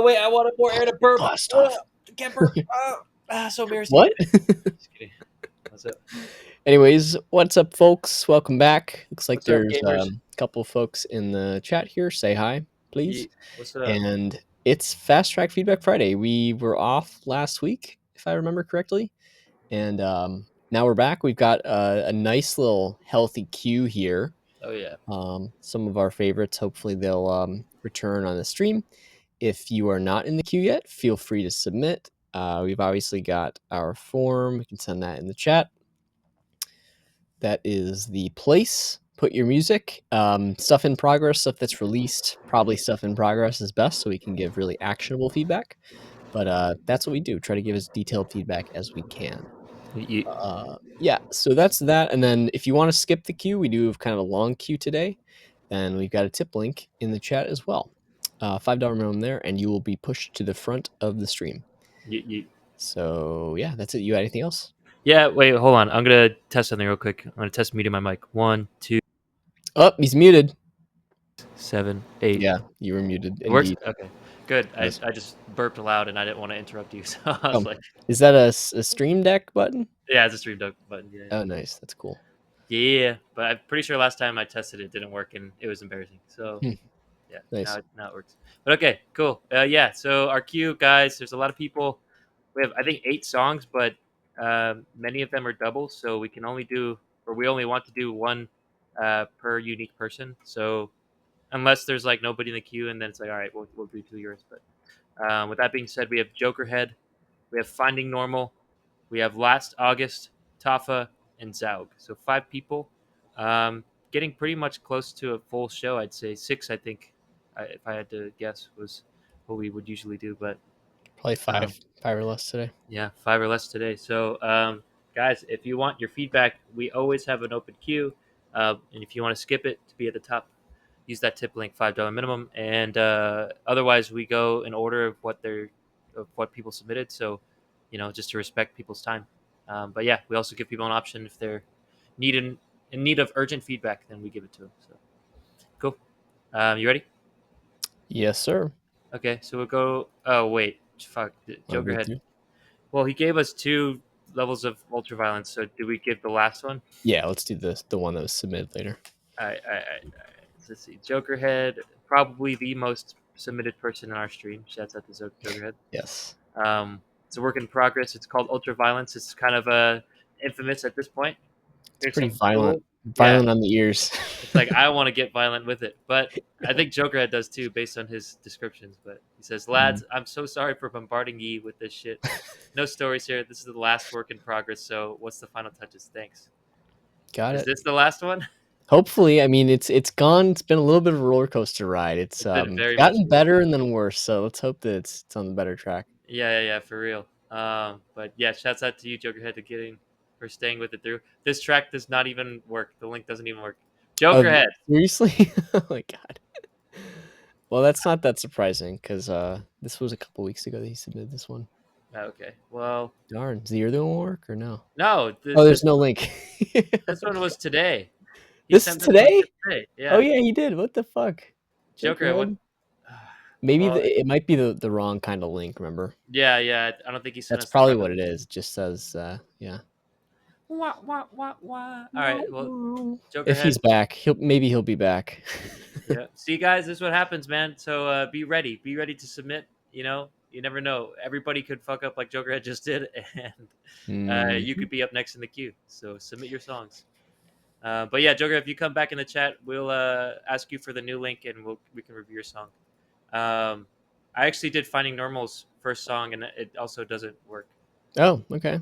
wait, I wanted more air to burp. Blast off. Can't burp. So embarrassing. What? Just kidding. What's up? Anyways, what's up, folks? Welcome back. Looks like What's up, there's gamers? a couple folks in the chat here. Say hi, please. What's up? And it's Fast Track Feedback Friday. We were off last week, if I remember correctly, and now we're back. We've got a nice little healthy queue here. Oh yeah. Some of our favorites. Hopefully, they'll return on the stream. If you are not in the queue yet, feel free to submit. We've obviously got our form. We can send that in the chat. That is the place. Put your music, stuff in progress, stuff that's released. Probably stuff in progress is best, so we can give really actionable feedback. But that's what we do. Try to give as detailed feedback as we can. Yeah, so that's that. And then if you want to skip the queue, we do have kind of a long queue today. And we've got a tip link in the chat as well. $5 minimum there, and you will be pushed to the front of the stream. So yeah, that's it. You got anything else? Yeah, wait, hold on. I'm gonna test something real quick. I'm gonna test muting my mic. 1, 2. Oh, he's muted. 7, 8. Yeah, you were muted. It works? Indeed. Okay, good. Yes. I just burped loud and I didn't want to interrupt you, so I was like, is that a Stream Deck button? yeah, it's a stream deck button. Yeah. Oh, nice. That's cool. Yeah, but I'm pretty sure last time I tested it didn't work and it was embarrassing. So yeah, Nice. now it works. But okay, cool. Yeah, so our queue, guys, there's a lot of people. We have, I think, 8 songs, but many of them are doubles, so we only want to do one per unique person. So unless there's like nobody in the queue, and then it's like, all right, we'll do 2 yours. But with that being said, we have Jokerhead, we have Finding Normal, we have Last August, Tafa, and Zaug. So 5 people. Getting pretty much close to a full show, I'd say 6. I think, if I had to guess, was what we would usually do, but Probably 5 or less today. Yeah, 5 or less today. So, guys, if you want your feedback, we always have an open queue. And if you want to skip it to be at the top, use that tip link, $5 minimum. And otherwise, we go in order of what people submitted. So, just to respect people's time. But yeah, we also give people an option if they're in need of urgent feedback, then we give it to them. So, cool. You ready? Yes, sir. Okay, so we'll go. Oh wait, fuck, Jokerhead. Well, he gave us 2 levels of ultraviolence, so do we give the last one? Yeah, let's do the one that was submitted later. All right. Let's see. Jokerhead, probably the most submitted person in our stream. Shouts out to Jokerhead. Yes. It's a work in progress. It's called ultraviolence. It's kind of infamous at this point. It's pretty violent. Violent on the ears. It's like, I want to get violent with it, but I think Jokerhead does too, based on his descriptions. But he says, "Lads, I'm so sorry for bombarding ye with this shit. No stories here. This is the last work in progress. So, what's the final touches? Thanks." Got it. Is this the last one? Hopefully. I mean, it's gone. It's been a little bit of a roller coaster ride. It's gotten better and then worse. So let's hope that it's on the better track. Yeah, for real. But yeah, shouts out to you, Jokerhead, for staying with it through. This track does not even work. The link doesn't even work. Jokerhead. Seriously? Oh my god. Well, that's not that surprising because this was a couple weeks ago that he submitted this one. Okay. Well. Darn. Is the other one work or no? No. There's no link. This one was today. This is today? Yeah. Oh yeah, he did. What the fuck? Jokerhead. Maybe it might be the wrong kind of link. Remember? Yeah. I don't think he sent. That's probably what it is. It just says yeah. Wah. All right. Well, Jokerhead. If he's back, he'll be back. Yeah. See, guys, this is what happens, man. So be ready. Be ready to submit. You never know. Everybody could fuck up like Jokerhead just did, and you could be up next in the queue. So submit your songs. But yeah, Joker, if you come back in the chat, we'll ask you for the new link, and we can review your song. I actually did Finding Normal's first song, and it also doesn't work. Oh, okay.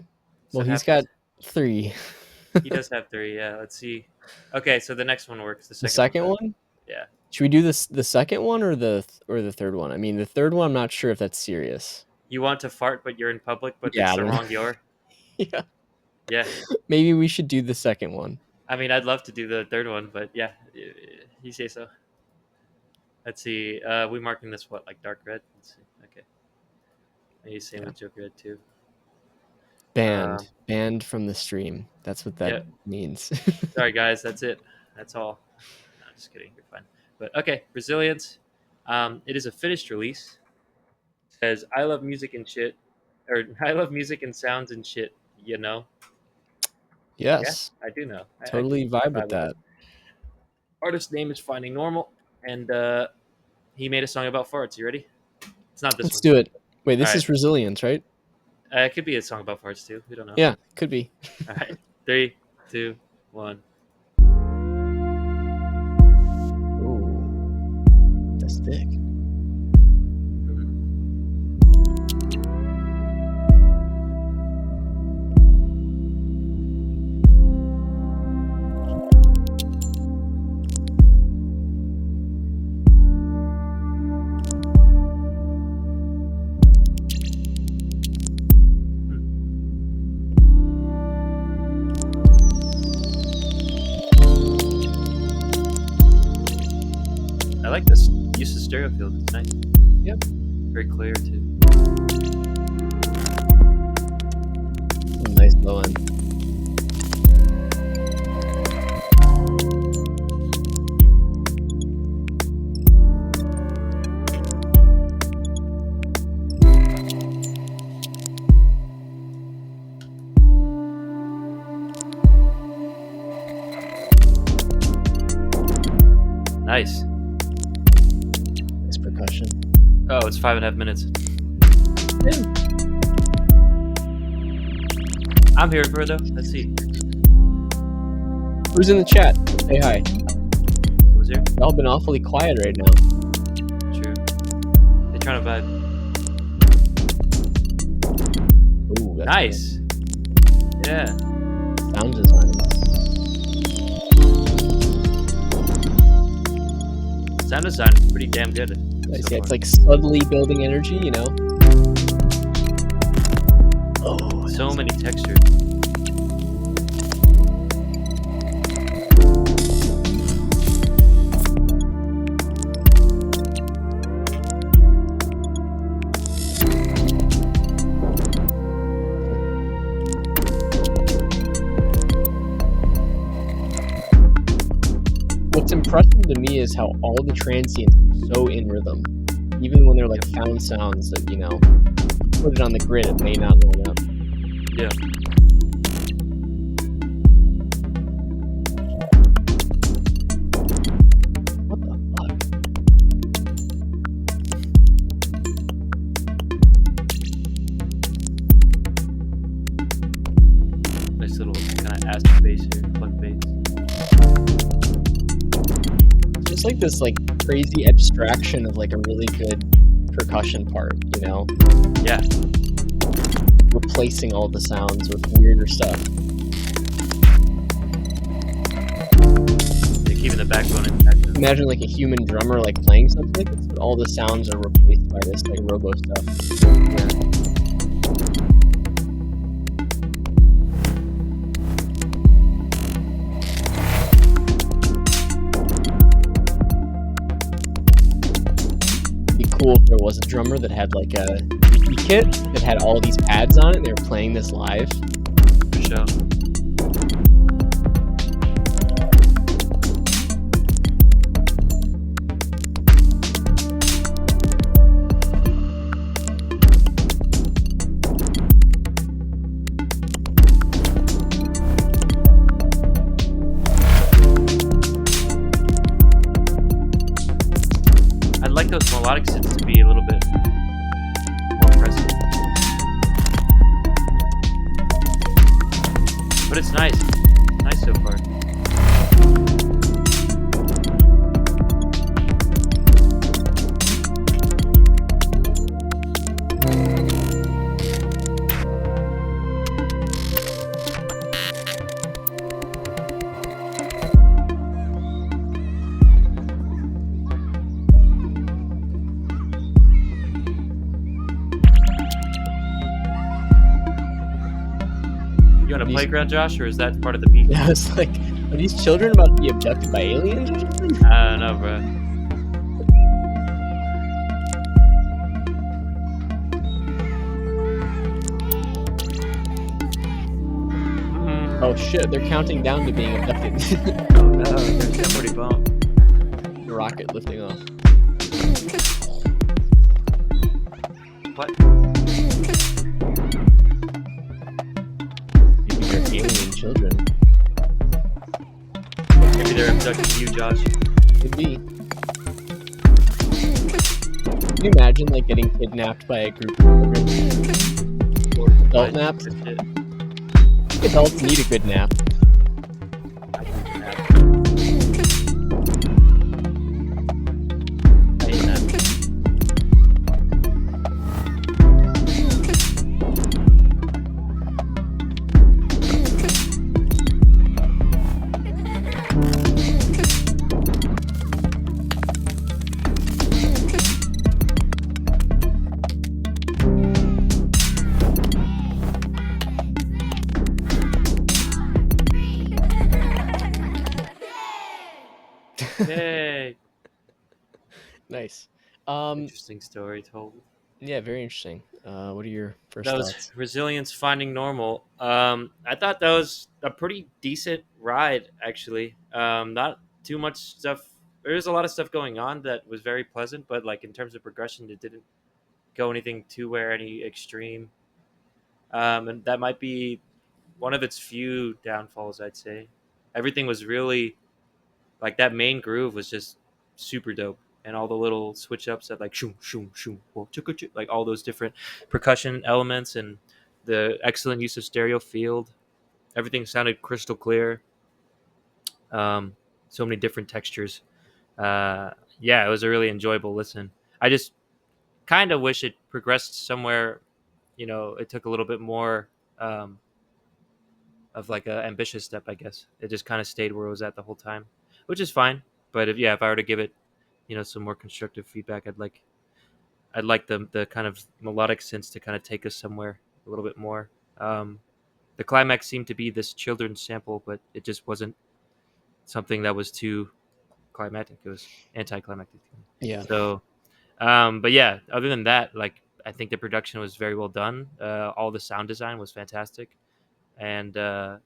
Well, he's got 3. He does have 3. Yeah. Let's see. Okay, so the next one works. The second one? Yeah. Should we do the second one or the third one? I mean, the third one, I'm not sure if that's serious. You want to fart, but you're in public, but it's the wrong your. Yeah. Yeah. Maybe we should do the second one. I mean, I'd love to do the third one, but yeah, you say so. Let's see. We marking this what, like dark red? Let's see. Okay. Maybe same with Joker Red too. Banned from the stream. That's what that means. Sorry, guys. That's it. That's all. No, just kidding. You're fine. But okay, Resilience. It is a finished release. Says I love music and shit, or I love music and sounds and shit. You know? Yeah, Yes, I do know. I can totally vibe with vibe with it. that. Artist's name is Finding Normal, and he made a song about farts. You ready? It's not this Let's one. do it. Wait, All this right. is resilience, right? It could be a song about farts too. We don't know. Yeah, could be. All right. Three, two, one. Ooh, that's thick. I like this use of stereo field. It's nice. Yep. Very clear too. Nice low end. Nice. Nice percussion. Oh, it's 5.5 minutes. I'm here for it though. Let's see. Who's in the chat? Say hi. Who's here? Y'all been awfully quiet right now. True. They're trying to vibe. Ooh, that's Nice. Yeah. good. Sound design. Sound design is pretty damn good. Nice. So Yeah, far. it's like subtly building energy, you know? Oh, So many textures. what's impressive to me is how all the transients are so in rhythm. Even when they're like found sounds that, you know, put it on the grid, it may not line up. Yeah. What the fuck? Nice little kind of acid bass here, plug bass. It's just like this like crazy abstraction of like a really good percussion part, you know? Yeah. Replacing all the sounds with weirder stuff. They're keeping the backbone intact. Imagine like a human drummer like playing something, but all the sounds are replaced by this like robo stuff. Yeah. It'd be cool if there was a drummer that had like a wiki kit that had all these pads on it and they were playing this live. For sure. I'd like those melodic synths to be a little bit more present. But it's nice. Nice so far. You on a playground, Josh, or is that part of the beat? Yeah, I was like, are these children about to be abducted by aliens or something? I don't know, bro. Oh shit, they're counting down to being abducted. Oh no, there's somebody bump. The rocket lifting off. What? Maybe they're alien children. Maybe they're abducting you, Josh. Could be. Can you imagine like getting kidnapped by a group of children? Or Adult fine. naps? Good shit. I think adults need a good nap. I need a nap. I hate naps. Yay! Nice. Um, Interesting story told. yeah, very interesting. What are your That first was thoughts? Resilience Finding Normal. I thought that was a pretty decent ride, actually. Not too much stuff. There was a lot of stuff going on that was very pleasant, but like in terms of progression, it didn't go anything too where any extreme. And that might be one of its few downfalls, I'd say. Everything was really like that main groove was just super dope, and all the little switch ups that like shoom shoom shoom, whoa, chugga, chugga, like all those different percussion elements and the excellent use of stereo field. Everything sounded crystal clear. Um, so many different textures. Uh, yeah, it was a really enjoyable listen. I just kind of wish it progressed somewhere. It took a little bit more um, of like a ambitious step, I guess. It just kind of stayed where it was at the whole time, which is fine. But if I were to give it, some more constructive feedback, I'd like the kind of melodic synths to kind of take us somewhere a little bit more. Um, the climax seemed to be this children's sample, but it just wasn't something that was too climactic. It was anticlimactic. Yeah. So, but yeah, other than that, like I think the production was very well done. All the sound design was fantastic, and it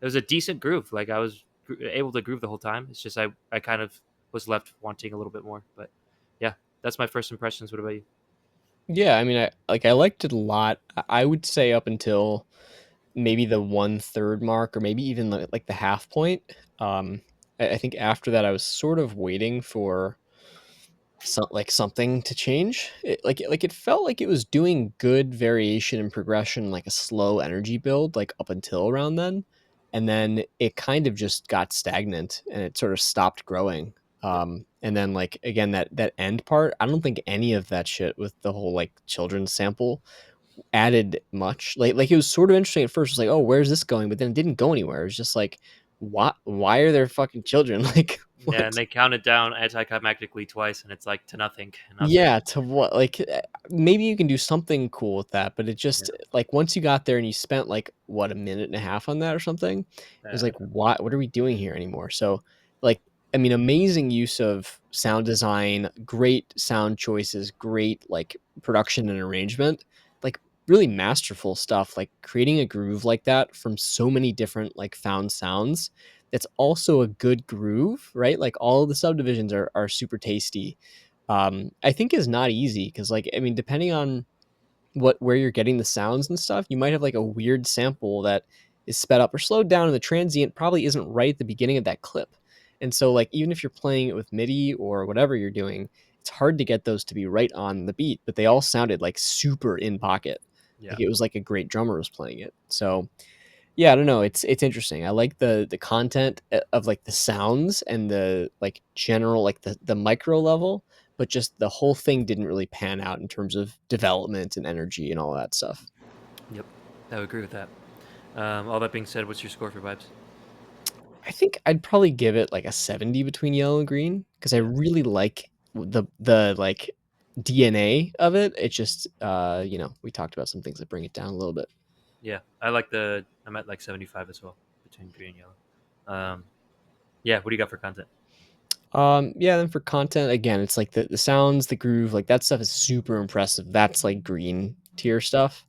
was a decent groove. Like I was able to groove the whole time. It's just I kind of was left wanting a little bit more. But yeah, that's my first impressions. What about you? Yeah, I mean, I liked it a lot. I would say up until maybe the 1/3 mark or maybe even like the half point. I think after that I was sort of waiting for something to change. It felt like it was doing good variation and progression, like a slow energy build, like up until around then, and then it kind of just got stagnant and it sort of stopped growing. Yep. And then like again that end part, I don't think any of that shit with the whole like children's sample added much. Like it was sort of interesting at first. It's like, oh, where's this going? But then it didn't go anywhere. It was just like, what? Why are there fucking children? Like Yeah, and what? they counted down anticlimactically twice, and it's like to nothing, and I was like, Yeah, to what? Like maybe you can do something cool with that, but it yeah, just like once you got there and you spent like what a minute and a half on that or something, it was like, what are we doing here anymore? So like I mean, amazing use of sound design, great sound choices, great like production and arrangement, like really masterful stuff. Like creating a groove like that from so many different like found sounds. That's also a good groove, right? Like all of the subdivisions are super tasty. I think is not easy because like I mean, depending on where you're getting the sounds and stuff, you might have like a weird sample that is sped up or slowed down, and the transient probably isn't right at the beginning of that clip. And so like even if you're playing it with MIDI or whatever you're doing, it's hard to get those to be right on the beat, but they all sounded like super in pocket. yeah, Like it was like a great drummer was playing it. So yeah, I don't know. It's interesting. I like the content of like the sounds and the like general like the micro level, but just the whole thing didn't really pan out in terms of development and energy and all that stuff. yep, I would agree with that. All that being said, what's your score for vibes? I think I'd probably give it like a 70 between yellow and green because I Yeah, really like the like DNA of it. It just we talked about some things that bring it down a little bit. yeah, I'm at like 75 as well between green and yellow. Yeah, what do you got for content? Yeah, then for content, again, it's like the sounds, the groove, like that stuff is super impressive. That's like green tier stuff.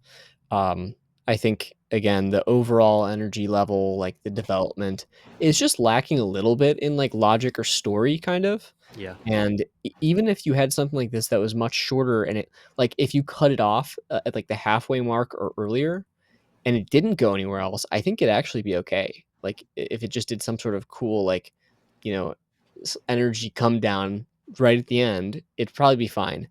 Um, I think again the overall energy level, like the development, is just lacking a little bit in like logic or story, kind of. Yeah. And even if you had something like this that was much shorter, and it like if you cut it off at like the halfway mark or earlier, and it didn't go anywhere else, I think it'd actually be okay. Like if it just did some sort of cool like, you know, energy come down right at the end, it'd probably be fine.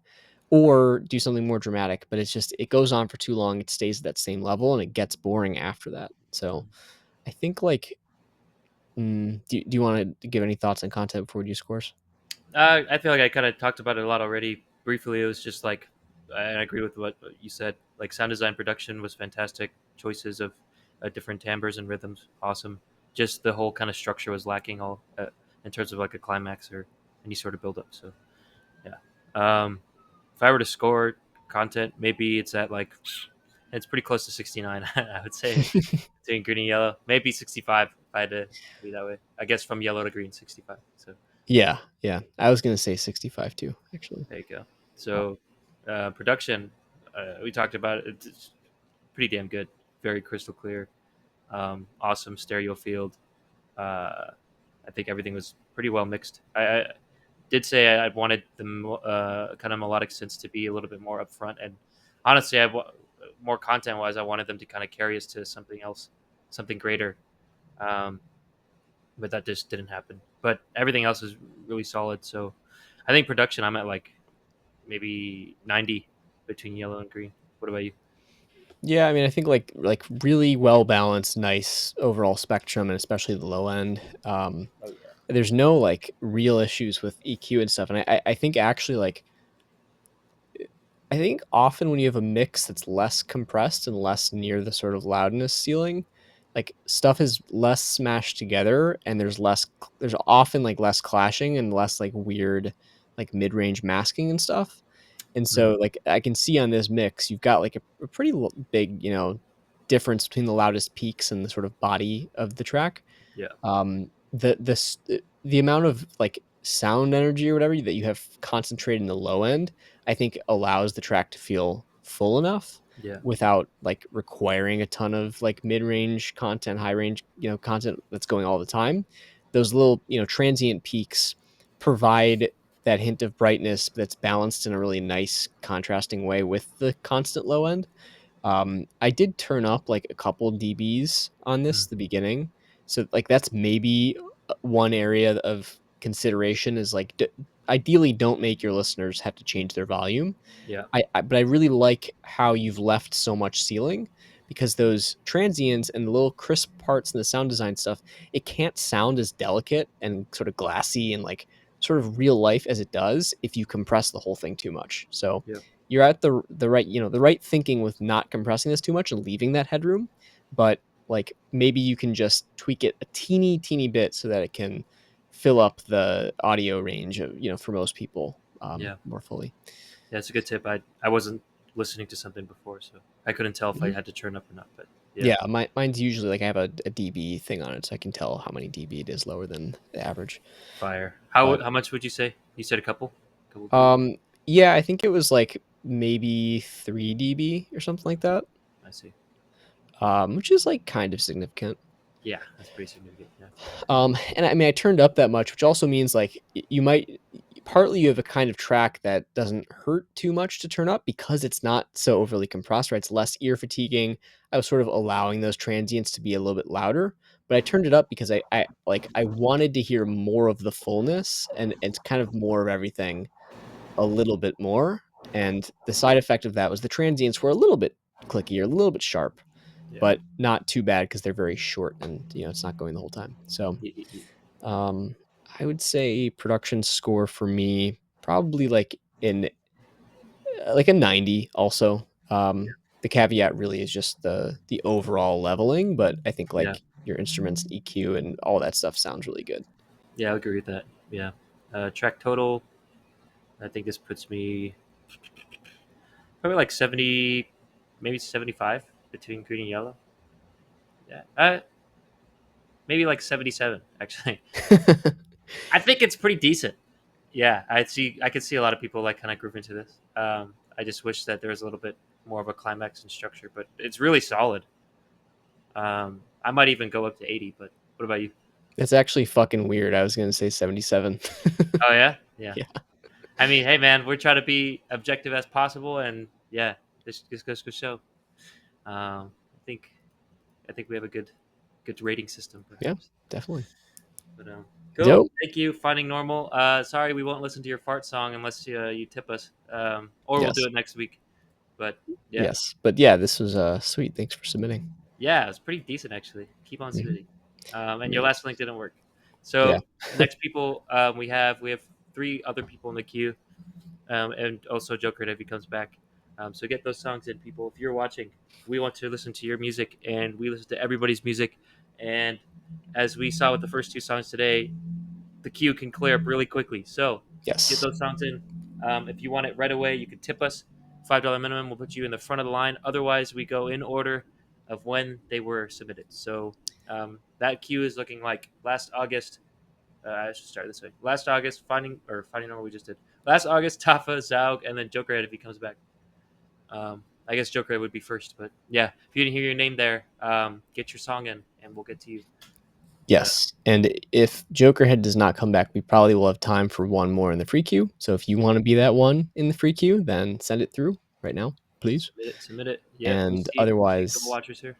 Or do something more dramatic, but it's just it goes on for too long, it stays at that same level, and it gets boring after that. So, I think, like, do you wanna give any thoughts on content before we do scores? I feel like I kind of talked about it a lot already. Briefly, it was just like I agree with what you said. Like sound design, production was fantastic. Choices of different timbres and rhythms, awesome. Just the whole kind of structure was lacking all in terms of like a climax or any sort of build up. So yeah, if I were to score content, maybe it's at like it's pretty close to 69. I would say between green and yellow, maybe 65 if I had to be that way. I guess from yellow to green, 65. So Yeah, yeah. I was gonna say 65 too, actually. there you go. Uh, So, production, we talked about it. It's pretty damn good. Very crystal clear. Awesome stereo field. Uh, I think everything was pretty well mixed. I did say I wanted the kind of melodic synths to be a little bit more upfront, and honestly, more content wise, I wanted them to kind of carry us to something else, something greater. Um, but that just didn't happen. But everything else is really solid. So, I think production, I'm at like maybe 90 between yellow and green. What about you? yeah, I mean, I think, like, really well-balanced, nice overall spectrum, and especially the low end. Oh yeah. There's no, like, real issues with EQ and stuff, and I think actually, like, I think often when you have a mix that's less compressed and less near the sort of loudness ceiling, like stuff is less smashed together and there's often like less clashing and less like weird like mid-range masking and stuff. And Mm, so like I can see on this mix you've got like a pretty big, difference between the loudest peaks and the sort of body of the track. yeah. The amount of like sound energy or whatever that you have concentrated in the low end, I think allows the track to feel full enough Yeah. without like requiring a ton of like mid-range content, high range, content that's going all the time. Those little, transient peaks provide that hint of brightness that's balanced in a really nice contrasting way with the constant low end. I did turn up like a couple dBs on this Mm, at the beginning. So like that's maybe one area of consideration is like ideally don't make your listeners have to change their volume. yeah. But I really like how you've left so much ceiling because those transients and the little crisp parts and the sound design stuff, it can't sound as delicate and sort of glassy and like sort of real life as it does if you compress the whole thing too much. So Yeah. you're at the right, the right thinking with not compressing this too much and leaving that headroom, but like maybe you can just tweak it a teeny bit so that it can fill up the audio range of, for most people Yeah. more fully. Yeah. It's a good tip. I wasn't listening to something before, so I couldn't tell if I Mhm. had to turn up or not. But yeah, Yeah, mine's usually like I have a dB thing on it, so I can tell how many dB it is lower than the average. fire. But How much would you say? You said a couple dB. um, yeah, I think it was like maybe 3 dB or something like that. I see. Which is like kind of significant. Yeah, that's pretty significant. Yeah. And I mean, I turned up that much, which also means like you might partly you have a kind of track that doesn't hurt too much to turn up because it's not so overly compressed, right? It's less ear fatiguing. I was sort of allowing those transients to be a little bit louder, but I turned it up because I wanted to hear more of the fullness and it's kind of more of everything a little bit more. And the side effect of that was the transients were a little bit clicky or a little bit sharp, Yeah. but not too bad because they're very short and it's not going the whole time. So um, I would say production score for me probably like a 90 also. The caveat really is just the overall leveling, but I think Yeah. like your instruments, EQ, and all that stuff sounds really good. Yeah. I agree with that. Yeah. Track total. I think this puts me probably like 70, maybe 75 between green and yellow. Yeah. Maybe like 77 actually. I think it's pretty decent. Yeah, I could see a lot of people like kind of groove into this. I just wish that there was a little bit more of a climax and structure, but it's really solid. I might even go up to 80. But what about you? It's actually fucking weird. I was gonna say 77. Oh yeah, yeah. Yeah. I mean, hey man, we're trying to be objective as possible, and yeah, this goes to show. I think we have a good rating system, Yeah, perhaps. definitely. But cool. Dope. Thank you. Finding normal. Sorry, we won't listen to your fart song unless you tip us. Or we'll do Yes. it next week. But yeah, Yes. But yeah, this was sweet. Thanks for submitting. yeah, it's pretty decent actually. Keep on Mhm. submitting. And your Yeah. last link didn't work. Yeah. So next people, we have three other people in the queue, and also Joker if he comes back. So get those songs in, people. If you're watching, we want to listen to your music, and we listen to everybody's music. And as we saw with the first two songs today, the queue can clear up really quickly. So get Yes. those songs in. If you want it right away, you can tip us $5 minimum. We'll put you in the front of the line. Otherwise, we go in order of when they were submitted. So that queue is looking like last August. I should start this way. Last August, finding number we just did. Last August, Tafa, Zaug, and then Jokerhead if he comes back. I guess Jokerhead would be first, but yeah, if you didn't hear your name there, get your song in, and we'll get to you. But Yes. And if Jokerhead does not come back, we probably will have time for one more in the free queue. So if you want to be that one in the free queue, then send it through right now, please. submit it, submit it. Yep, And we see a couple otherwise, watchers here.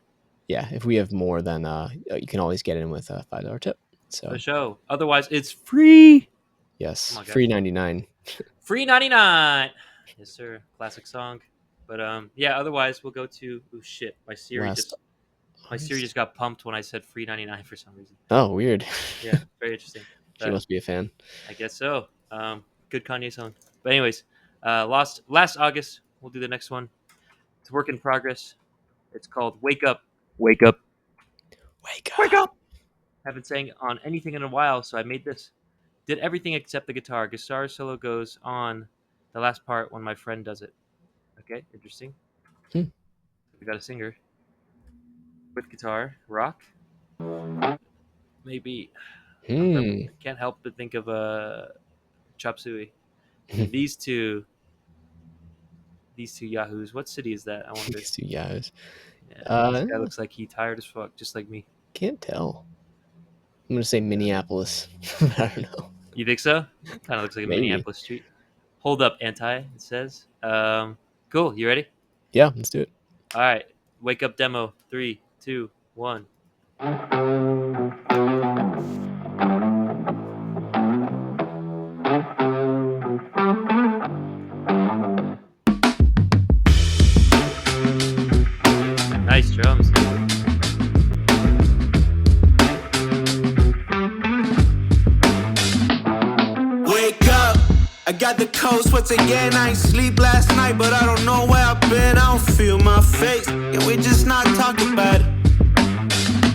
yeah, if we have more, then you can always get in with a $5 tip. For So show. Otherwise, it's free. Come yes, on, free guys. 99. Free 99. Yes, sir. Classic song. But yeah. Otherwise, we'll go to. Oh shit! Last My Siri August. just got pumped when I said free 99 for some reason. Oh, weird. Yeah, very interesting. She But must be a fan. I guess so. Good Kanye song. But anyways, last August. We'll do the next one. It's work in progress. It's called "Wake Up, Wake Up, Wake Wake up. Up." Haven't sang on anything in a while, so I made this. Did everything except the guitar. Guitar solo goes on the last part when my friend does it. Okay, interesting. Hmm. We got a singer with guitar, rock. Maybe Hmm. I can't help but think of Chop Suey. And these two yahoos. What city is that? I wonder. These two guys. Yeah, this guy looks like he tired as fuck, just like me. Can't tell. I'm gonna say Minneapolis. I don't know. You think so? Kind of looks like a Maybe. Minneapolis street. Hold up, anti. It says. Cool. You ready? Yeah, let's do it. All right. Wake up demo. 3, 2, 1. Nice drums. Wake up, I got the cold sweats again. I ain't sleep last night, but I don't know where I've been. I don't feel my face. Can we just not talk about it?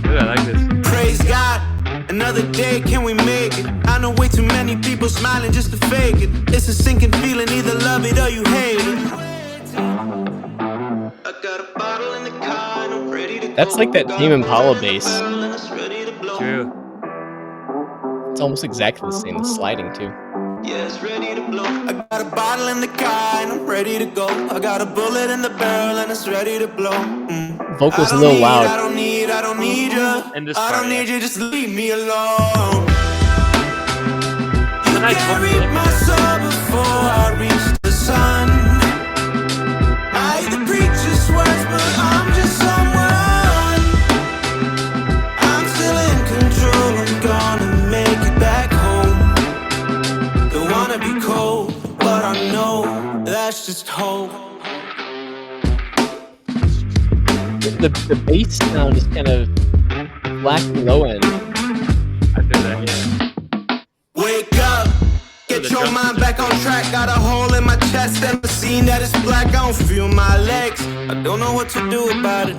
Ooh, I like this. Praise God, another day, can we make it? I know way too many people smiling just to fake it. It's a sinking feeling, either love it or you hate it. I got a bottle in the car and I'm ready to go. That's like that Tame Impala bass. True. It's almost exactly the same. The sliding too. Yeah, it's ready to blow. I got a bottle in the car and I'm ready to go. I got a bullet in the barrel and it's ready to blow. Vocals a little loud. I don't need you. And this I part, don't yeah. need you, just leave me alone. It's a nice Can't vocal read lick my in there. soul before I reach the sun. I hear the preacher's words, but I'm just someone. I'm still in control, I'm gonna make it back home. Don't wanna be cold, but I know that's just hope. The bass sound is kind of wacky low end. I feel that, yeah. Wake up, get the your drums mind are back on track. Got a hole in my chest and the scene that is black. I don't feel my legs, I don't know what to do about it.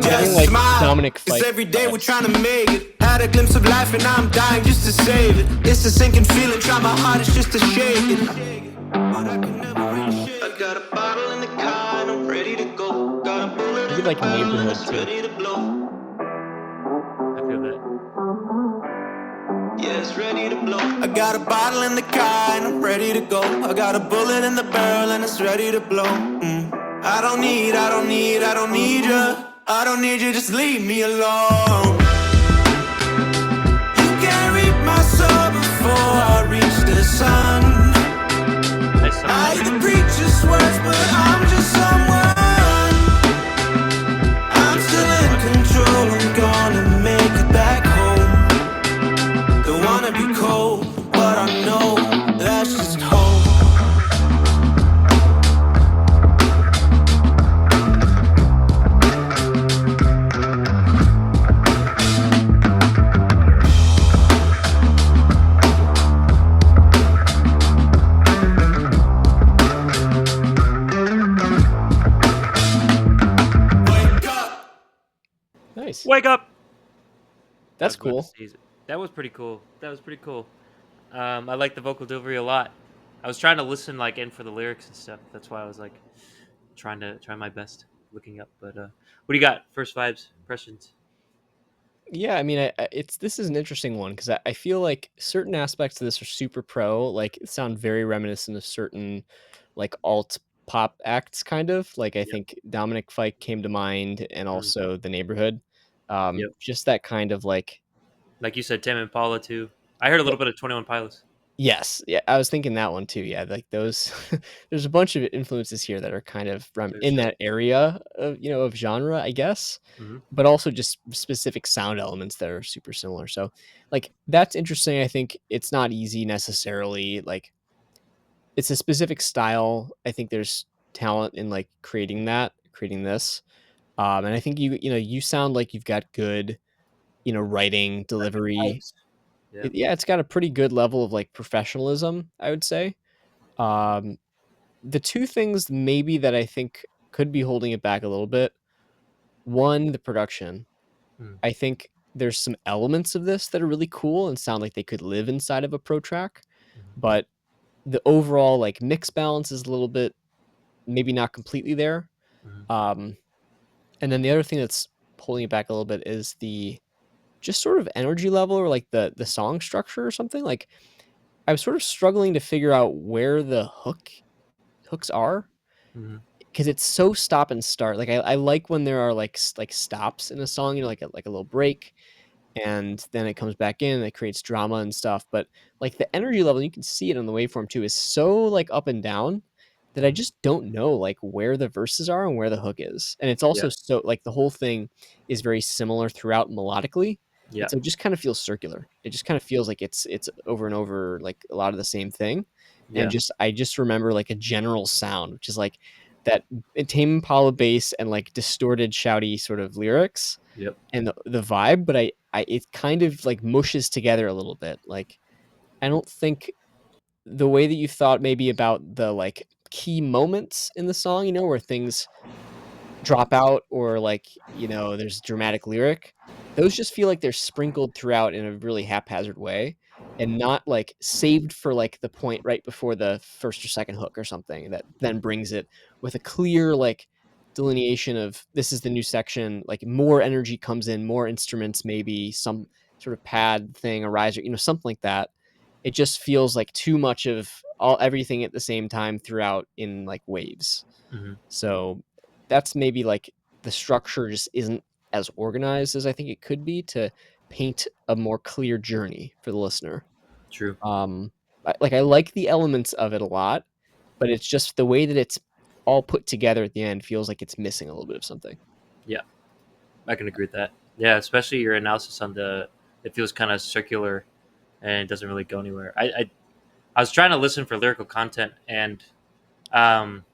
Just like smile, Dominic 'cause Fike every day we're vibes. trying to make it. Had a glimpse of life and I'm dying just to save it. It's a sinking feeling, try my hardest just to shake it. But I can never reach it. I got a bottle in the car and I'm ready to go. Got a bullet Maybe in the like barrel and Neighborhood it's too. ready to blow. I feel that. Yeah, it's ready to blow. I got a bottle in the car and I'm ready to go. I got a bullet in the barrel and it's ready to blow. I don't need you. I don't need you, just leave me alone. You can't reap my soul before I reach the sun. Nice song. I hear the preacher's words, but I'm just someone. I'm still in control, I'm gonna make it back home. Don't wanna be cold, but I know that's just hope. Wake up! Nice. Wake up! I That's was about to cool. sneeze. That was pretty cool. That was pretty cool. I like the vocal delivery a lot. I was trying to listen like in for the lyrics and stuff. That's why I was like try my best looking up. But what do you got? First vibes, impressions. Yeah, I mean, it's this is an interesting one because I feel like certain aspects of this are super pro, like sound very reminiscent of certain like alt pop acts, kind of. Like I Yep. think Dominic Fike came to mind, and Mm, also The Neighborhood. yep. Just that kind of like Like you said, Tim and Paula too. I heard a yeah, little bit of 21 Pilots. yes, yeah, I was thinking that one too. Yeah, like those. There's a bunch of influences here that are kind of There's in just that area of of genre, I guess, mhm, but also just specific sound elements that are super similar. So, like that's interesting. I think it's not easy necessarily. Like it's a specific style. I think there's talent in like creating this. And I think you sound like you've got good writing got good delivery. vibes. Yeah. Yeah, it's got a pretty good level of like professionalism, I would say. Um, the two things maybe that I think could be holding it back a little bit. One, the production. Mm, I think there's some elements of this that are really cool and sound like they could live inside of a pro track, mhm, but the overall like mix balance is a little bit maybe not completely there. mhm, Um, and then the other thing that's pulling it back a little bit is the just sort of energy level or like the song structure or something. Like I'm sort of struggling to figure out where the hooks are mhm, because it's so stop and start. Like I like when there are like like stops in a song, like a little break, and then it comes back in and it creates drama and stuff. But like the energy level, you can see it on the waveform too, is so like up and down that I mhm. just don't know like where the verses are and where the hook is. And it's Yeah. also so like the whole thing is very similar throughout melodically. And Yeah. so it just kind of feels circular. It just kind of feels like it's over and over like a lot of the same thing. And Yeah. I just remember like a general sound, which is like that Tame Impala bass and like distorted shouty sort of lyrics Yep. and the vibe, but I it kind of like mushes together a little bit. Like I don't think the way that you thought maybe about the like key moments in the song, where things drop out or like, there's dramatic lyric. Those just feel like they're sprinkled throughout in a really haphazard way and not like saved for like the point right before the first or second hook or something that then brings it with a clear like delineation of this is the new section, like more energy comes in, more instruments, maybe some sort of pad thing, a riser, something like that. It just feels like too much of all everything at the same time throughout in like waves. Hmm. So that's maybe like the structure just isn't as organized as I think it could be to paint a more clear journey for the listener. True. I like the elements of it a lot, but it's just the way that it's all put together at the end feels like it's missing a little bit of something. Yeah. I can agree with that. Yeah, especially your analysis on the it feels kind of circular and it doesn't really go anywhere. I was trying to listen for lyrical content and um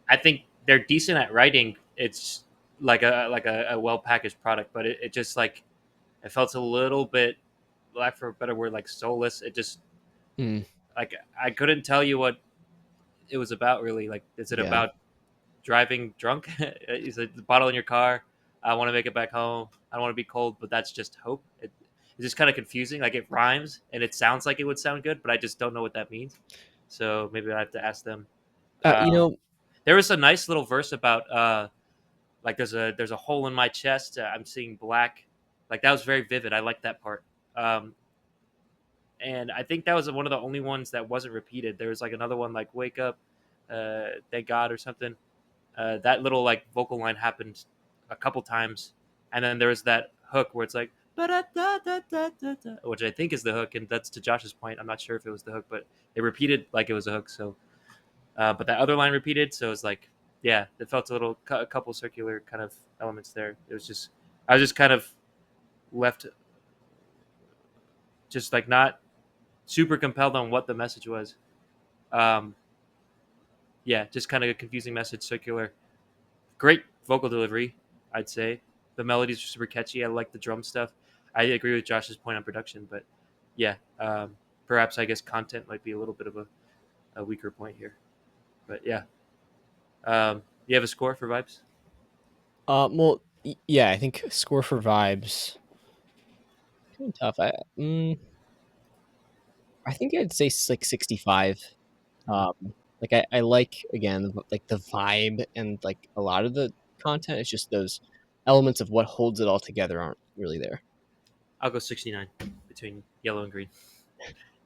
I think they're decent at writing. It's like a well packaged product, but it just like it felt a little bit, lack for a better word, like soulless. It just Mm, like I couldn't tell you what it was about really. Like, is it yeah. about driving drunk? Is it the bottle in your car? I want to make it back home. I don't want to be cold, but that's just hope. It's just kind of confusing. Like it rhymes and it sounds like it would sound good, but I just don't know what that means. So maybe I have to ask them. Uh, you know, There was a nice little verse about like there's a hole in my chest. I'm seeing black. Like that was very vivid. I like that part. Um, and I think that was one of the only ones that wasn't repeated. There was like another one like "Wake up, thank God" or something. That little like vocal line happened a couple times, and then there was that hook where it's like "Ba-da-da-da-da-da-da," which I think is the hook, and that's to Josh's point. I'm not sure if it was the hook, but it repeated like it was a hook. So, but that other line repeated, so it's like, yeah, it felt a little a couple circular kind of elements there. It was just I was just kind of left just like not super compelled on what the message was. Um, yeah, just kind of a confusing message, circular. Great vocal delivery, I'd say. The melodies are super catchy. I like the drum stuff. I agree with Josh's point on production, but yeah, perhaps I guess content might be a little bit of a weaker point here. But yeah, you have a score for vibes? Well, yeah, I think score for vibes kind of tough. I think I'd say like 65. Mm, Um, like I like again like the vibe and like a lot of the content. It's just those elements of what holds it all together aren't really there. I'll go 69 between yellow and green.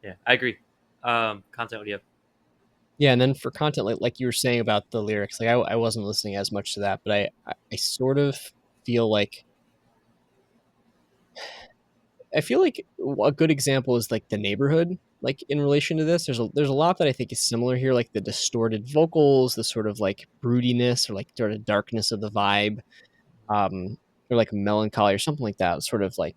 Yeah, I agree. Content, what do you have? Yeah, and then for content, like you were saying about the lyrics, like I wasn't listening as much to that, but I sort of feel like I feel like a good example is like the neighborhood. Like in relation to this, there's a lot that I think is similar here, like the distorted vocals, the sort of like broodiness or like sort of darkness of the vibe, um, or like melancholy or something like that. Sort of like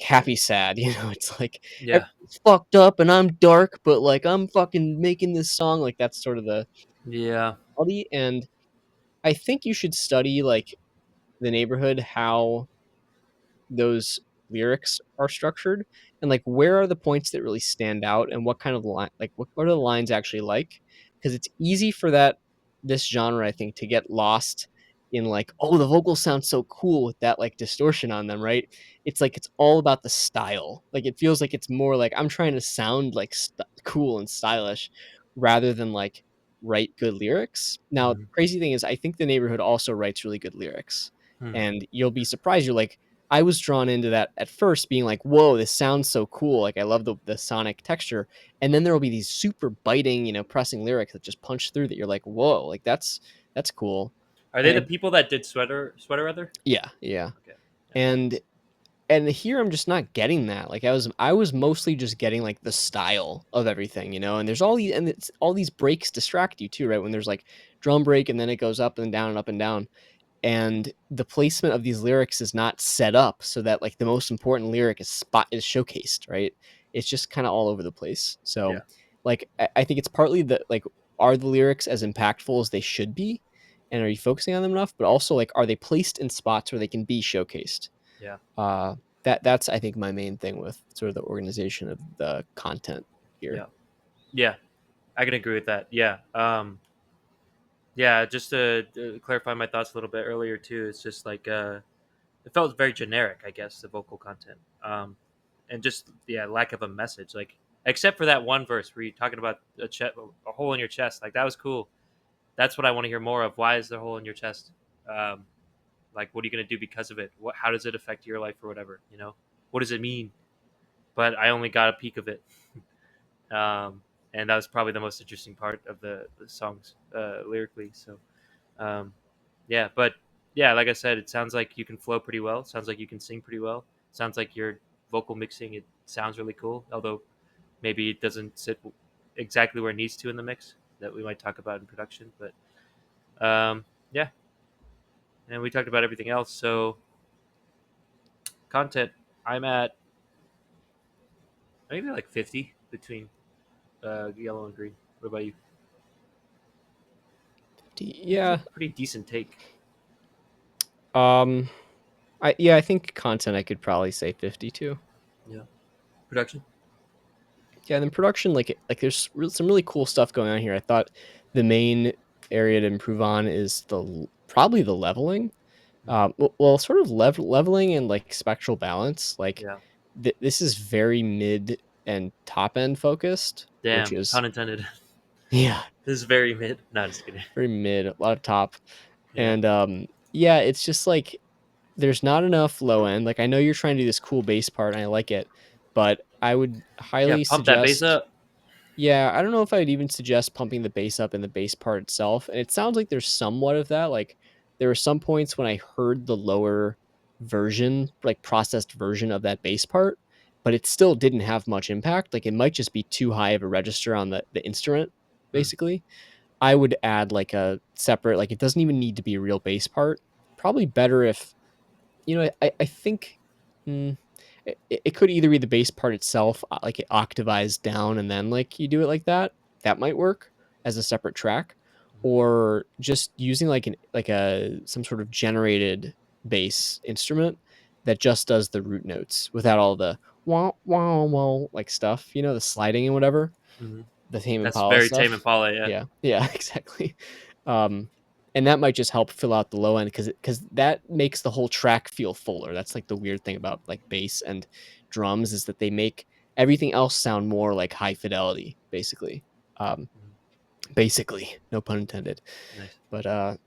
happy sad, It's like Yeah, everything's fucked up and I'm dark, but like I'm fucking making this song. Like that's sort of the yeah, quality. And I think you should study like the neighborhood, how those lyrics are structured, and like where are the points that really stand out, and what kind of line, like what are the lines actually like, because it's easy for that this genre I think to get lost in like, oh, the vocals sound so cool with that like distortion on them, right? It's like it's all about the style. Like it feels like it's more like I'm trying to sound like cool and stylish rather than like write good lyrics. Now the mm, crazy thing is I think the neighborhood also writes really good lyrics, mm, and you'll be surprised. You're like, I was drawn into that at first, being like, "Whoa, this sounds so cool!" Like I love the sonic texture, and then there will be these super biting, pressing lyrics that just punch through. That you're like, "Whoa, like that's cool." are they And the people that did sweater weather? yeah, yeah, Okay, yeah, and and here I'm just not getting that. Like I was mostly just getting like the style of everything, And there's all these, and it's all these breaks distract you too, right? When there's like drum break and then it goes up and down and up and down, and the placement of these lyrics is not set up so that like the most important lyric is showcased, right? It's just kind of all over the place. So yeah, like I think it's partly that, like, are the lyrics as impactful as they should be, and are you focusing on them enough, but also like are they placed in spots where they can be showcased? yeah, That's I think my main thing with sort of the organization of the content here. yeah, yeah. I can agree with that. Yeah. Yeah, just to clarify my thoughts a little bit earlier too. It's just like it felt very generic, I guess, the vocal content, and just yeah, lack of a message. Like except for that one verse where you're talking about a hole in your chest. Like that was cool. That's what I want to hear more of. Why is there a hole in your chest? Um, like, what are you gonna do because of it? How does it affect your life or whatever? What does it mean? But I only got a peek of it. And that was probably the most interesting part of the songs lyrically. So um, yeah, but yeah, like I said, it sounds like you can flow pretty well. Sounds like you can sing pretty well. Sounds like your vocal mixing, it sounds really cool. Although maybe it doesn't sit exactly where it needs to in the mix that we might talk about in production. But yeah, and we talked about everything else. So content, I'm at maybe like 50 between yellow and green. What about you? That's a Yeah. pretty decent take. Um. I think content I could probably say 52. Yeah. Production. Yeah, and then production, like there's some really cool stuff going on here. I thought the main area to improve on is probably the leveling. Mhm. Well, sort of leveling and like spectral balance. Like Yeah. this is very mid and top end focused, which Damn. is Pun intended. yeah, This is very mid. No, just kidding. very mid, a lot of top, Yeah. and yeah, it's just like there's not enough low end. Like I know you're trying to do this cool bass part, and I like it, but I would Yeah. highly Pump that bass suggest. up. Yeah, I don't know if I'd even suggest pumping the bass up in the bass part itself. And it sounds like there's somewhat of that. Like there were some points when I heard the lower version, like processed version of that bass part, but it still didn't have much impact. Like it might just be too high of a register on the instrument, Hmm. basically. I would add like a separate, like it doesn't even need to be a real bass part. Probably better if, I think mm, it could either be the bass part itself, like it octavized down and then like you do it like that. That might work as a separate track, or just using like a some sort of generated bass instrument that just does the root notes without all the wah wah wah like stuff, the sliding and whatever, Hmm. the Tame That's Impala very Tame stuff. Impala. Yeah. Yeah, yeah, exactly. Um, and that might just help fill out the low end because that makes the whole track feel fuller. That's like the weird thing about like bass and drums is that they make everything else sound more like high fidelity, basically. Um, Mhm. basically, no pun intended. Nice. But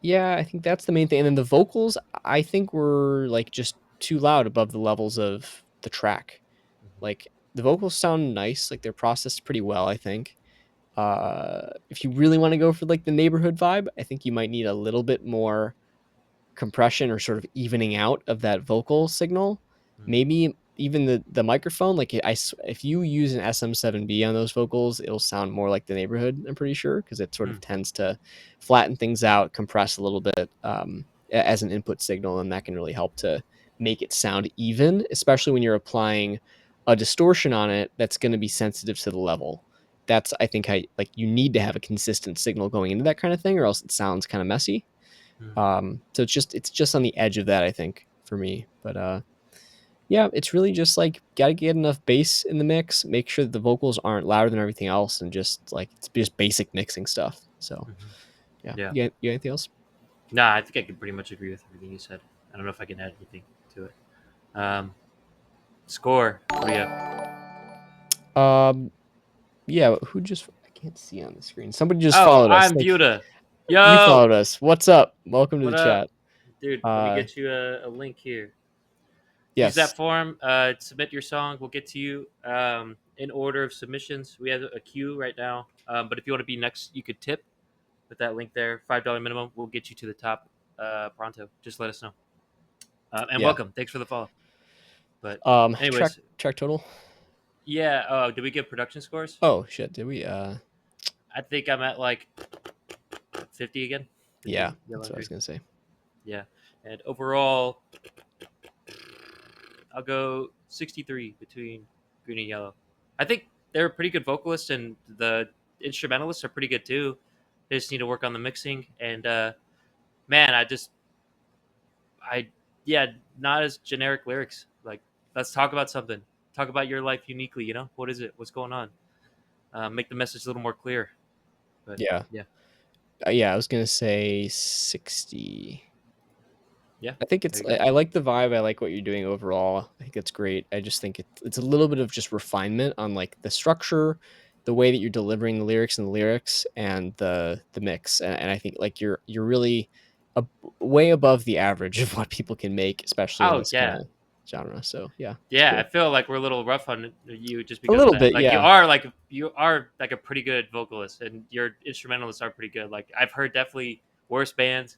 yeah, I think that's the main thing. And then the vocals, I think were like just too loud above the levels of the track. Hmm. Like the vocals sound nice, like they're processed pretty well, I think. If you really want to go for like the neighborhood vibe, I think you might need a little bit more compression or sort of evening out of that vocal signal. Hmm. Maybe even the microphone, like if you use an SM7B on those vocals, it'll sound more like the neighborhood. I'm pretty sure because it sort Hmm. of tends to flatten things out, compress a little bit as an input signal, and that can really help to make it sound even, especially when you're applying a distortion on it that's going to be sensitive to the level. That's I think how like you need to have a consistent signal going into that kind of thing, or else it sounds kind of messy. Hmm. So it's just on the edge of that, I think, for me. But yeah, it's really just like gotta get enough bass in the mix, make sure that the vocals aren't louder than everything else, and just like it's just basic mixing stuff. So Hmm. yeah, Yeah. you got anything else? Nah, I think I can pretty much agree with everything you said. I don't know if I can add anything to it. Um, Score. What do you have? Um, yeah, who just I can't see on the screen. Somebody just Oh, followed us. I'm Like Buda. you Yo, followed us. What's up? Welcome to what the up, chat. dude? Let me Uh, get you a link here. Use yes, that form. Submit your song. We'll get to you in order of submissions. We have a queue right now. But if you want to be next, you could tip with that link there. $5 minimum. We'll get you to the top pronto. Just let us know. And yeah. welcome. Thanks for the follow. But Track anyways, track total. yeah. Did we give production scores? Oh shit, did we? I think I'm at like 50 again Yeah, between yellow that's and what I was green. gonna say. Yeah. And overall, I'll go 63 between green and yellow. I think they're pretty good vocalists, and the instrumentalists are pretty good too. They just need to work on the mixing. And man, I, yeah, not as generic lyrics. Like, let's talk about something. Talk about your life uniquely. What is it? What's going on? Make the message a little more clear. But Yeah. yeah, Yeah, I was gonna say 60. yeah, I think there it's you go. I like the vibe. I like what you're doing overall. I think it's great. I just think it's a little bit of just refinement on like the structure, the way that you're delivering the lyrics and the mix. And I think like you're really a, way above the average of what people can make, especially in Oh this kind yeah, of genre. So yeah, it's yeah. I cool. feel like we're a little rough on you just A because of little that. bit, Like yeah. you are like a pretty good vocalist, and your instrumentalists are pretty good. Like I've heard definitely worse bands,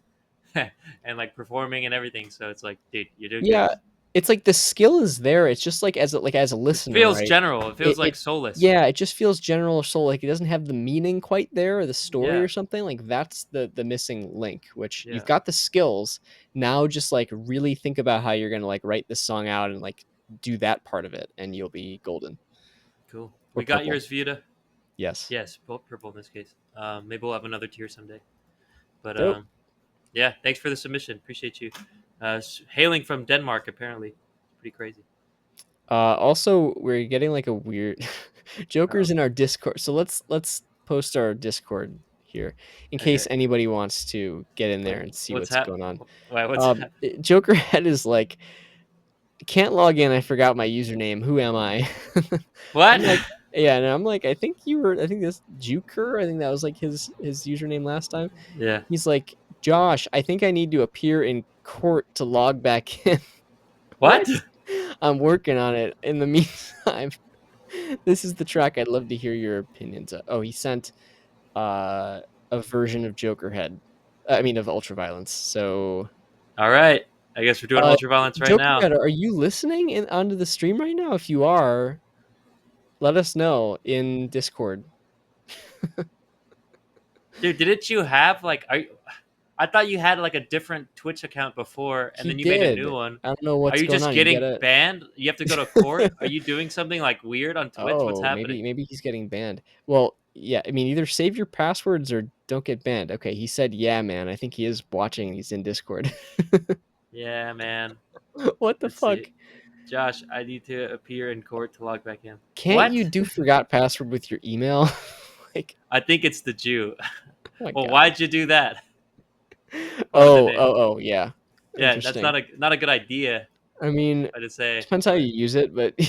and like performing and everything. So it's like, dude, you're doing good. Yeah, it's like the skill is there. It's just like as a It listener, feels right? general. It feels like It soulless. yeah, it just feels general soul. Like it doesn't have the meaning quite there or the story Yeah, or something. Like that's the missing link, which you've yeah. got the skills. Now just like really think about how you're gonna like write this song out and like do that part of it and you'll be golden Cool. or We got purple. yours, Vita. Yes. Yes, both purple in this case. Maybe we'll have another tier someday. But Dope. yeah, thanks for the submission. Appreciate you. Hailing from Denmark, apparently. It's pretty crazy. Also we're getting like a weird Oh, Joker's in our Discord. So let's post our Discord here in case okay. anybody wants to get in there Wait, and see what's what's hap? going on. Wait, what's hap? Joker Head is like, can't log in. I forgot my username. Who am I? What? I'm like, yeah, and I'm like, I think you were. I think this Juker. I think that was like his username last time. Yeah. He's like, Josh, I think I need to appear in court to log back in. What? What? I'm working on it. In the meantime, this is the track. I'd love to hear your opinions. Oh, he sent uh a version of Joker Head. I mean, of ultraviolence. So, All right. I guess we're doing ultraviolence right now. Joker, are you listening onto the stream right now? If you are, let us know in Discord. Dude, didn't you have like I thought you had like a different Twitch account before and He then you made a new did. one. I don't know Are what's you going just on. You getting gotta. banned? You have to go to court? Are you doing something like weird on Twitch? What's Oh, happening? maybe he's getting banned. Well, yeah. I mean, either save your passwords or don't get banned. Okay, he said, "Yeah, man." I think he is watching. He's in Discord. Yeah, man. What the Let's fuck? see. Josh, I need to appear in court to log back in. Can't What? you do forgot password with your email? Like, I think it's the Jew. oh my Well, god. why'd you do that? What was the name? Oh, yeah. Yeah, that's Interesting. not a good idea. I mean, I just say. depends how you use it, but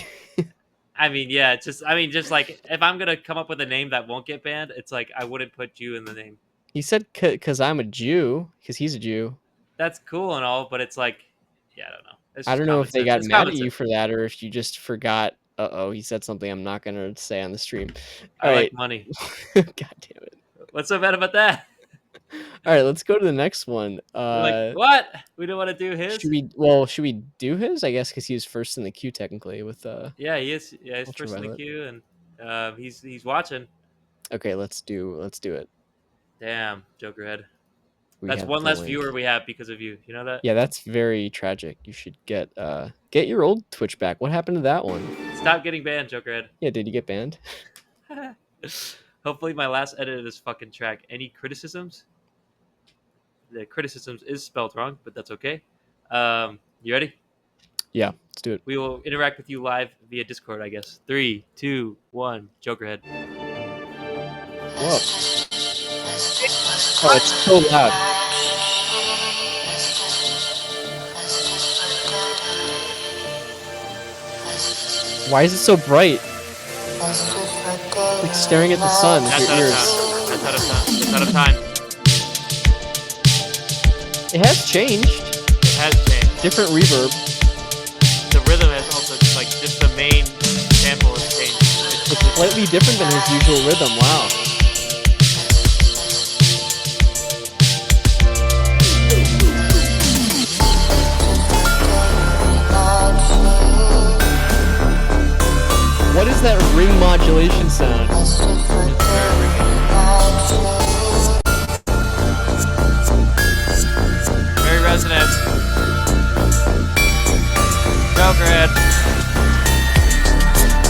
I mean, yeah, just like if I'm gonna come up with a name that won't get banned, it's like I wouldn't put Jew in the name. he said because I'm a Jew, because he's a Jew. That's cool and all, but it's like, yeah, I don't know. It's I just don't know common if they sense. got It's mad common at you sense. for that or if you just forgot. He said something I'm not gonna say on the stream. I All like right. money. God damn it. What's so bad about that? All right, let's go to the next one. You're like, what? We don't want to do his? Should we do his? I guess because he was first in the queue technically with Yeah, he is. Yeah, he's first in the ultraviolet. queue, and he's watching. Okay, let's do it. Damn, Jokerhead. We That's have one the less link. viewer we have because of you. You know that? Yeah, that's very tragic. You should get your old Twitch back. What happened to that one? Stop getting banned, Jokerhead. Yeah, did you get banned? Hopefully, my last edit of this fucking track. Any criticisms? The criticisms is spelled wrong, but that's okay. You ready? Yeah, let's do it. We will interact with you live via Discord, I guess. 3, 2, 1, Jokerhead. Whoa. Oh, it's so loud. Why is it so bright? Like staring at the sun with That's your out of ears. time. That's out of time. That's out of time. It has changed. It has changed. Different reverb. The rhythm has also, like, just the main sample has changed. It's slightly different than his usual rhythm. Wow. What is that ring modulation sound? Very resonant. Jokerhead.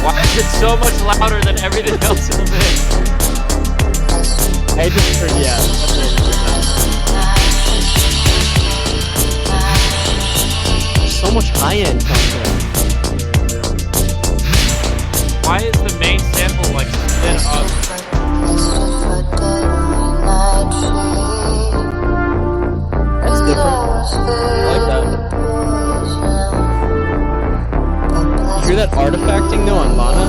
Why is it so much louder than everything else in the mix? I just heard, yeah. So much high-end content. Why is the main sample like split up? That's different. I like that. You hear that artifacting though on Mana?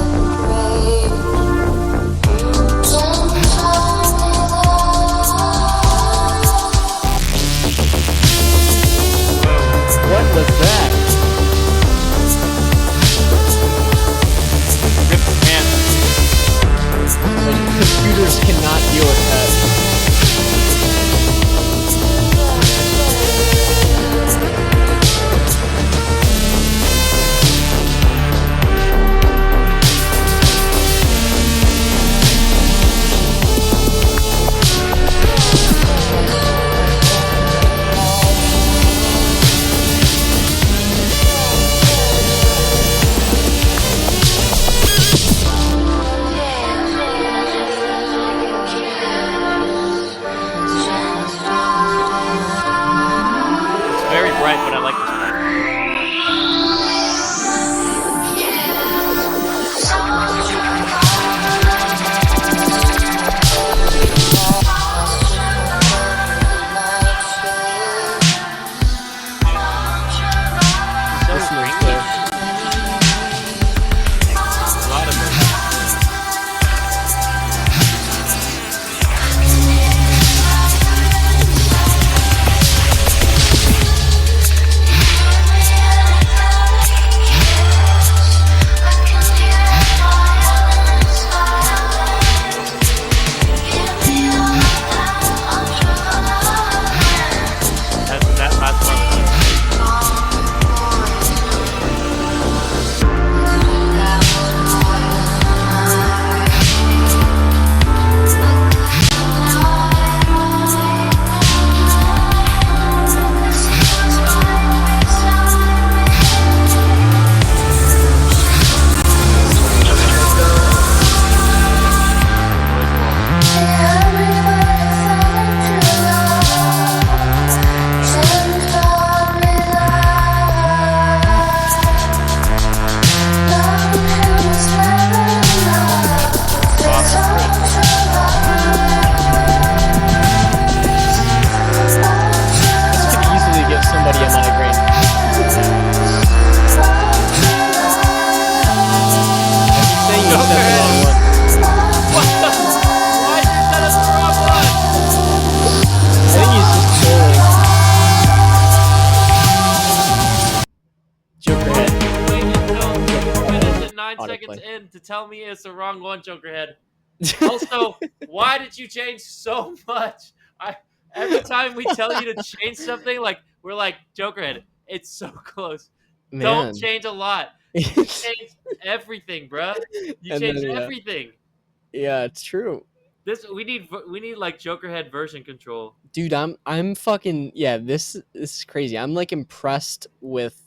What was that? Rip the hand. Like, computers cannot deal with that. the Jokerhead. wrong one. What the? Why did you set us the wrong one? I think he's just trolling. Jokerhead. Wait until 2 minutes and 9 seconds Autoplay. in to tell me it's the wrong one, Jokerhead. Also, why did you change so much? I every time we tell you to change something, like we're like Jokerhead, it's so close. Don't Man. change a lot. You changed everything, bruh. You And changed then everything. yeah, it's true. This we need like Jokerhead version control. Dude, I'm fucking yeah, this is crazy. I'm like impressed with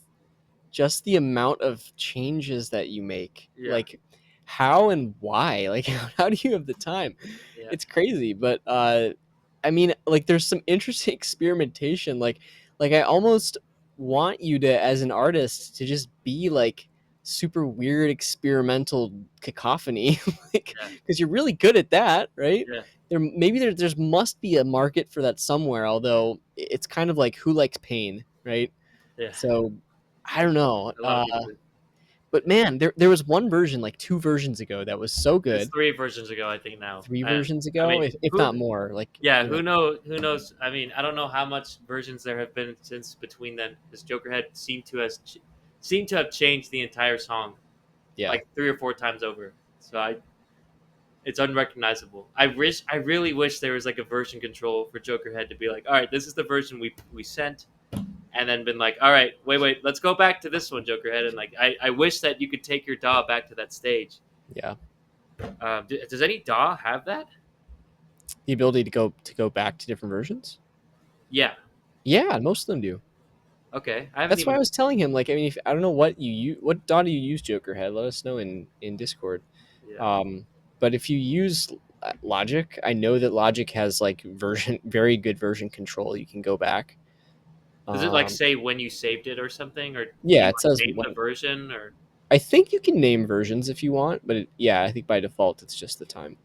just the amount of changes that you make. Yeah, Like how and why? Like how do you have the time? yeah, It's crazy, but I mean, like there's some interesting experimentation. Like I almost want you to as an artist to just be like super weird experimental cacophony like yeah, because you're really good at that, right? yeah, There's must be a market for that somewhere, although it's kind of like who likes pain, right? yeah. So I don't know. A lot of people do. But man, there was one version like 2 versions ago that was so It's good. 3 versions ago, I think now. 3 versions I ago, mean, if who? not more. Like Yeah, you know, who knows? Who knows? I mean, I don't know how much versions there have been since between then. Because Jokerhead seemed to have changed the entire song yeah, like 3 or 4 times over. So it's unrecognizable. I really wish there was like a version control for Jokerhead to be like, all right, this is the version we sent, and then been like, all right, wait, let's go back to this one, Jokerhead, and like I wish that you could take your DAW back to that stage. yeah. Does any DAW have that? The ability to go back to different versions. Yeah. Yeah, most of them do. Okay. I haven't That's why I even. was telling him. Like, I mean, if, I don't know what you use, what DAW do you use, Jokerhead? Let us know in Discord. Yeah. Um, but if you use Logic, I know that Logic has like very good version control. You can go back. Does it like Um, say when you saved it or something, or can yeah, you it like says name the when. version or? I think you can name versions if you want, but yeah, I think by default it's just the time.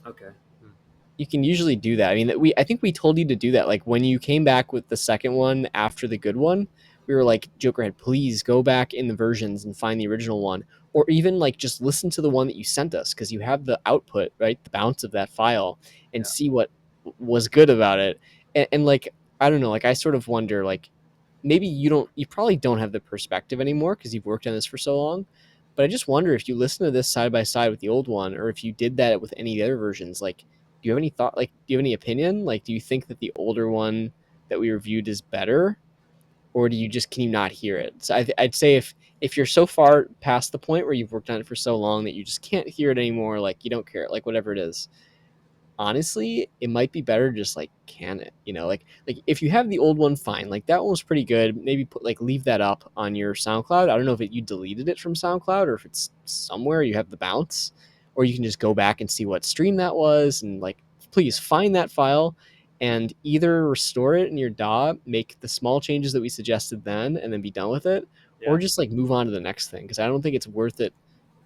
Okay. Hmm. You can usually do that. I mean, I think we told you to do that. Like when you came back with the second one after the good one, we were like, Jokerhead, please go back in the versions and find the original one, or even like just listen to the one that you sent us because you have the output, right, the bounce of that file, and Yeah. see what was good about it. And like I don't know, like I sort of wonder, like maybe you probably don't have the perspective anymore because you've worked on this for so long. But I just wonder if you listen to this side by side with the old one, or if you did that with any of the other versions, like do you have any thought? Like, do you have any opinion? Like, do you think that the older one that we reviewed is better, or do you just can you not hear it? So I'd say if you're so far past the point where you've worked on it for so long that you just can't hear it anymore, like you don't care, like whatever it is, honestly, it might be better to just like can it, like if you have the old one, fine, like that one was pretty good. Maybe put like leave that up on your SoundCloud. I don't know if you deleted it from SoundCloud or if it's somewhere you have the bounce, or you can just go back and see what stream that was and like please find that file and either restore it in your DAW, make the small changes that we suggested then, and then be done with it, or Yeah. just like move on to the next thing because I don't think it's worth it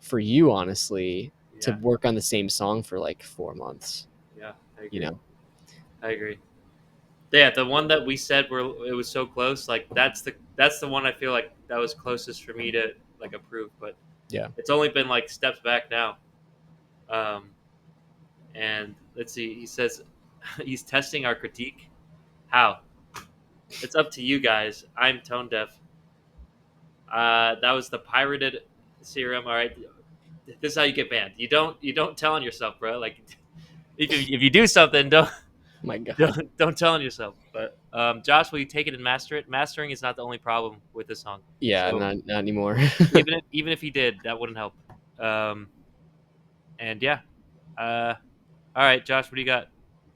for you honestly to Yeah. work on the same song for like 4 months Yeah. I you agree. know I agree. Yeah, the one that we said were it was so close. Like that's the one I feel like that was closest for me to like approve. But Yeah. it's only been like steps back now. Um, and let's see. He says he's testing our critique. How? It's up to you guys. I'm tone deaf. That was the pirated serum. All right, this is how you get banned. You don't tell on yourself, bro. Like if you do something, don't My God. don't tell on yourself. But Josh, will you take it and master it? Mastering is not the only problem with this song. Yeah, So not anymore. even if he did, that wouldn't help. Um, and yeah, all right, Josh, what do you got?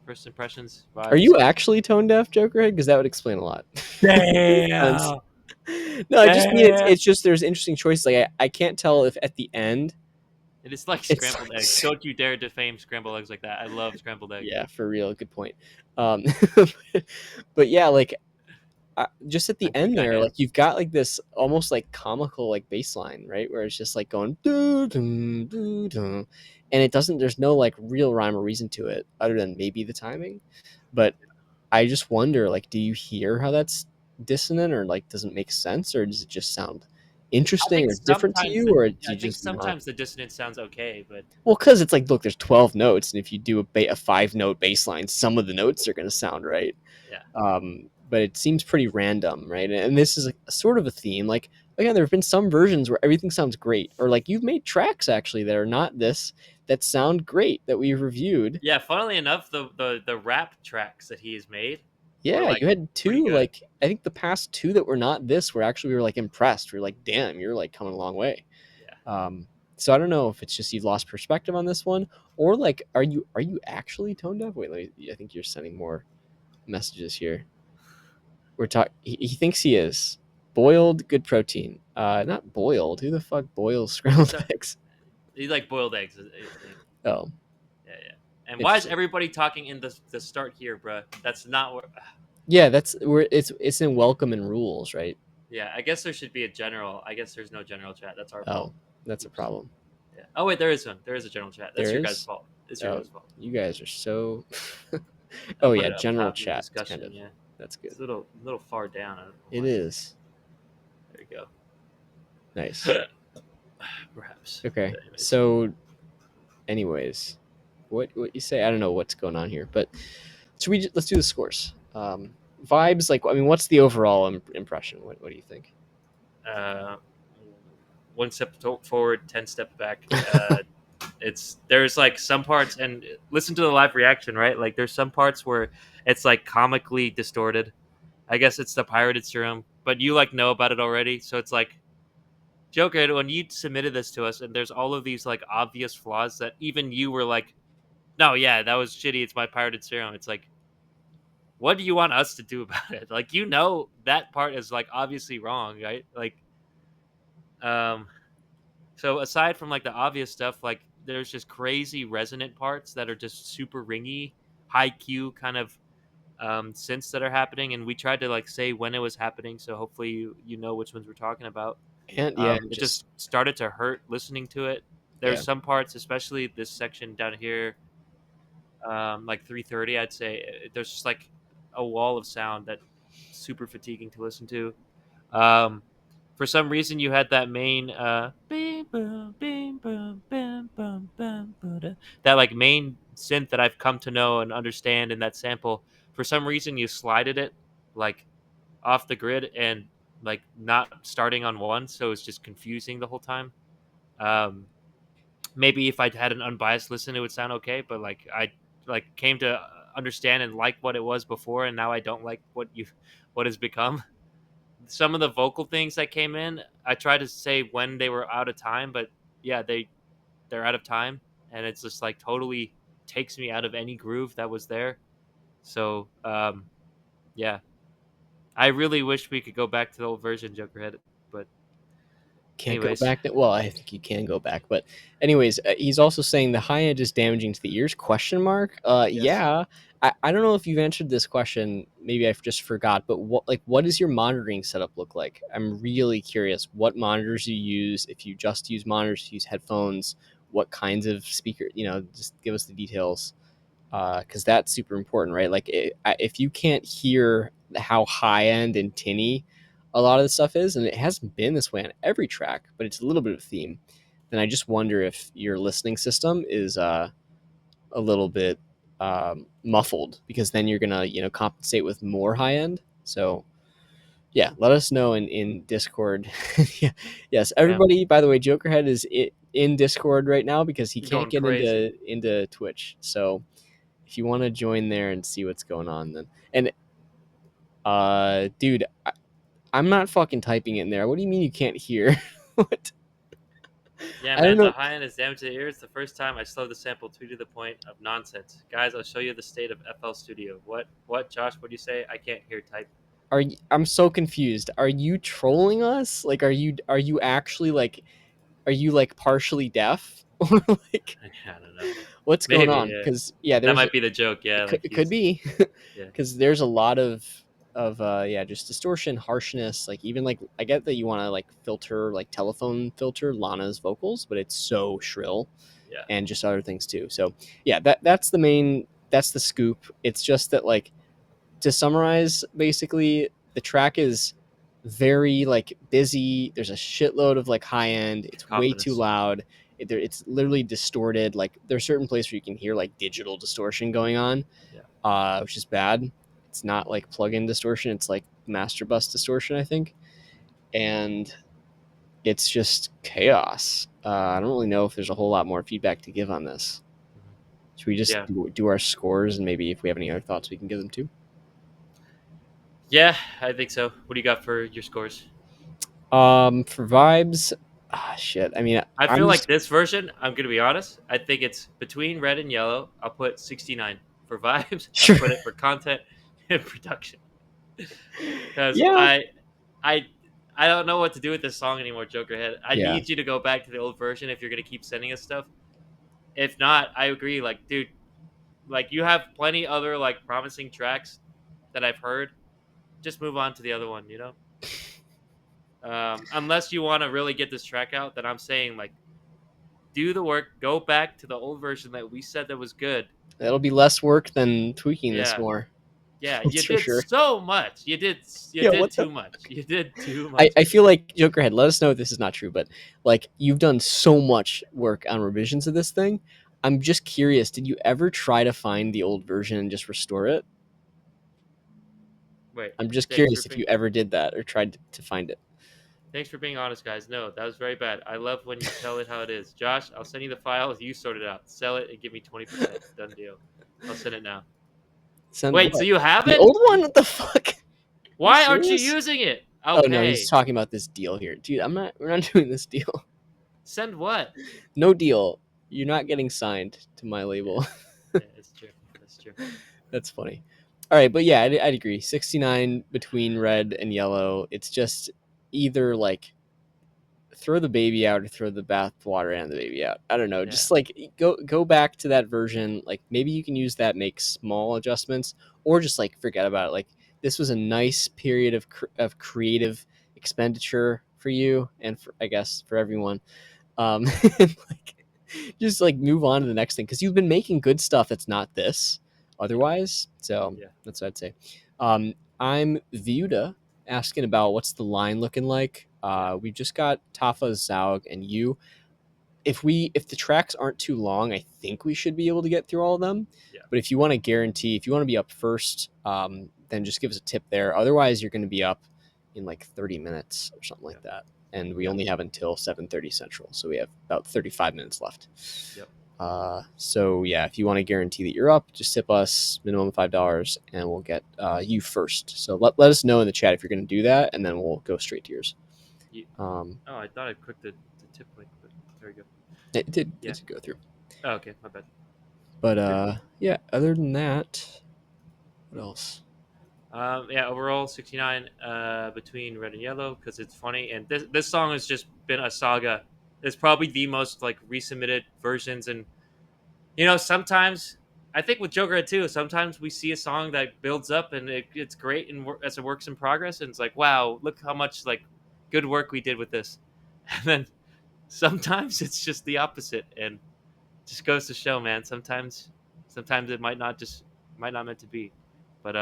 First impressions, Are vibes. you actually tone deaf, Jokerhead? Because that would explain a lot. Makes sense. Damn, No, I just mean damn. it's just there's interesting choices. Like I can't tell if at the end It is like it's scrambled eggs. like Don't you dare defame scrambled eggs like that. I love scrambled eggs. yeah, for real, good point. Um, but yeah, like just at I the think end I there, am. like you've got like this almost like comical like bass line, right? Where it's just like going doo doo doo doo, and it doesn't. There's no like real rhyme or reason to it other than maybe the timing. But I just wonder, like, do you hear how that's dissonant, or like doesn't make sense, or does it just sound I interesting think or different to sometimes you, the or do I you think just not? sometimes the dissonance sounds okay, but Well, because it's like, look, there's 12 notes, and if you do a 5 note bass line, some of the notes are going to sound right. yeah. But it seems pretty random, right? And this is a sort of a theme. Like, again, there have been some versions where everything sounds great, or like you've made tracks actually that are not this that sound great that we've reviewed. Yeah, funnily enough, the rap tracks that he has made were Yeah, like you had pretty two. good. Like, I think the past two that were not this were actually we were like impressed. We are like, damn, you're like coming a long way. Yeah. Um, so I don't know if it's just you've lost perspective on this one, or like, are you actually tone deaf? Wait, let me. I think you're sending more messages here. We're talking. He thinks he is boiled, good protein. Not boiled. Who the fuck boils scrambled So eggs? he like boiled eggs, I think. Oh, Yeah, yeah. And why is interesting. everybody talking in the start here, bruh? That's not what. Yeah, that's where it's in welcome and rules, right? Yeah, I guess there should be a general. I guess there's no general chat. That's our fault. Oh, that's a Oops. problem. Yeah. Oh wait, there is one. There is a general chat. That's There your guys' is. fault. It's your Oh, guys' fault. you guys are so. I Oh put yeah, it up general top in the chat. It's kind discussion. of Yeah, that's it's good. a little far down. I don't know It why. is There you nice. go. Perhaps. Okay, But anyways, so anyways, what you say? I don't know what's going on here, but should we let's do the scores. Vibes, like I mean, what's the overall impression? What do you think? uh, one step forward, 10 steps back. There's like some parts, and listen to the live reaction, right? Like there's some parts where it's like comically distorted. I guess it's the pirated serum, but you like know about it already, so it's like Joker. When you submitted this to us, and there's all of these like obvious flaws that even you were like, "No, yeah, that was shitty. It's my pirated serum." It's like, what do you want us to do about it? Like, that part is like obviously wrong, right? Like, um, so aside from like the obvious stuff, like there's just crazy resonant parts that are just super ringy, high Q kind of synths that are happening, and we tried to like say when it was happening, so hopefully you know which ones we're talking about. And yeah, It just just started to hurt listening to it. There's yeah, some parts, especially this section down here, like 330, I'd say there's just like a wall of sound that super fatiguing to listen to. Um, for some reason, you had that main bing, boom, bing, boom, bim, bum, bum, ba-da. That like main synth that I've come to know and understand in that sample. For some reason, you slided it like off the grid and like not starting on one, so it's just confusing the whole time. Um, Maybe if I had an unbiased listen, it would sound okay, but like I like came to understand and like what it was before, and now I don't like what has become. Some of the vocal things that came in, I tried to say when they were out of time, but yeah, they're out of time, and it's just like totally takes me out of any groove that was there. So yeah, I really wish we could go back to the old version, Jokerhead. But can't go anyways, back. Well, I think you can go back, but anyways, he's also saying the high end is damaging to the ears? Question mark. yes, Yeah. I don't know if you've answered this question. Maybe I just forgot. But what does your monitoring setup look like? I'm really curious. What monitors you use? If you just use monitors, use headphones. What kinds of speaker? Just give us the details. Because that's super important, right? Like if you can't hear how high end and tinny a lot of the stuff is, and it hasn't been this way on every track, but it's a little bit of a theme, then I just wonder if your listening system is a little bit muffled, because then you're gonna compensate with more high end. So yeah, let us know in Discord. Yeah. Yes, yeah, everybody. By the way, Jokerhead is in Discord right now because he can't going get crazy. into Twitch. So if you want to join there and see what's going on, then and dude, I'm not fucking typing it in there. What do you mean you can't hear? What? Yeah, I don't man, the know. high end is damage to the ears. The first time I slowed the sample to the point of nonsense. Guys, I'll show you the state of FL Studio. What, Josh? What do you say? I can't hear type. I'm so confused. Are you trolling us? Like, are you actually like, are you like partially deaf or like I don't know. what's going Maybe, on? yeah. Because yeah, That there's might be the joke. Yeah, like it could he's, be yeah, because there's a lot of yeah, just distortion, harshness. Like even like I get that you want to like filter like telephone filter Lana's vocals, but it's so shrill yeah, and just other things too. So yeah, that's the scoop. It's just that like to summarize, basically the track is very like busy. There's a shitload of like high end. It's way too Confidence. loud. It's literally distorted. Like there's certain places where you can hear like digital distortion going on, Yeah. which is bad. It's not like plug-in distortion. It's like master bus distortion, I think, and it's just chaos. I don't really know if there's a whole lot more feedback to give on this. Mhm. Should we just Yeah. do our scores and maybe if we have any other thoughts, we can give them too? Yeah, I think so. What do you got for your scores? For vibes, shit. I mean, I I'm feel like just this version, I'm gonna be honest, I think it's between red and yellow. I'll put 69 for vibes. I'll sure. put it for content and production. Because Yeah, I I don't know what to do with this song anymore, Jokerhead. I yeah. need you to go back to the old version if you're gonna keep sending us stuff. If not, I agree. Like, dude, like you have plenty other like promising tracks that I've heard. Just move on to the other one, you know? Unless you want to really get this track out, then I'm saying like do the work, go back to the old version that we said that was good. That'll be less work than tweaking this Yeah. more. Yeah, you That's for did sure. so much. You Yeah, did what the too much. You did too I, much. I feel like Jokerhead, let us know if this is not true, but like you've done so much work on revisions of this thing. I'm just curious, did you ever try to find the old version and just restore it? Wait, I'm just thanks for curious if being you ever did that or tried to find it. thanks for being honest, guys. No, that was very bad. I love when you tell it how it is. Josh, I'll send you the file. You sort it out. Sell it and give me 20%. Done deal. I'll send it now. Send Wait, so what? you have The it? old one? What the fuck? Are you Why aren't you serious? using it? Oh no, he's Okay. talking about this deal here. Dude, I'm not we're not doing this deal. Send what? No deal. You're not getting signed to my Yeah, label. yeah, it's true. That's true. That's funny. All right, but yeah, I'd agree. 69 between red and yellow. It's just either like throw the baby out or throw the bath water and the baby out. I don't know. Yeah, Just like go back to that version. Like maybe you can use that, make small adjustments, or just like forget about it. Like this was a nice period of creative expenditure for you and for I guess for everyone. And like just like move on to the next thing because you've been making good stuff that's not this yeah, otherwise. So yeah, that's what I'd say. I'm Viuda asking about what's the line looking like. yeah, We've just got Tafa, Zaug, and you. If the tracks aren't too long, I think we should be able to get through all of them. yeah, But if you want to guarantee, if you want to be up first, then just give us a tip there. Otherwise, you're going to be up in like 30 minutes or something yeah, like that. And we yeah, only have until 7:30 Central, so we have about 35 minutes left. yep. So yeah, if you want to guarantee that you're up, just tip us minimum $5, and we'll get you first. So let us know in the chat if you're going to do that, and then we'll go straight to yours. You, Um, oh, I thought I clicked the tip link, but there we go. it did Yeah. go through, Oh, okay, my bad. but Good. yeah. Other than that, what else? Yeah, overall 69 between red and yellow because it's funny and this song has just been a saga. It's probably the most like resubmitted versions and sometimes I think with Joker too, sometimes we see a song that builds up and it's great and as a works in progress and it's like wow, look how much like good work we did with this. And then sometimes it's just the opposite and just goes to show, man. Sometimes it might not meant to be. But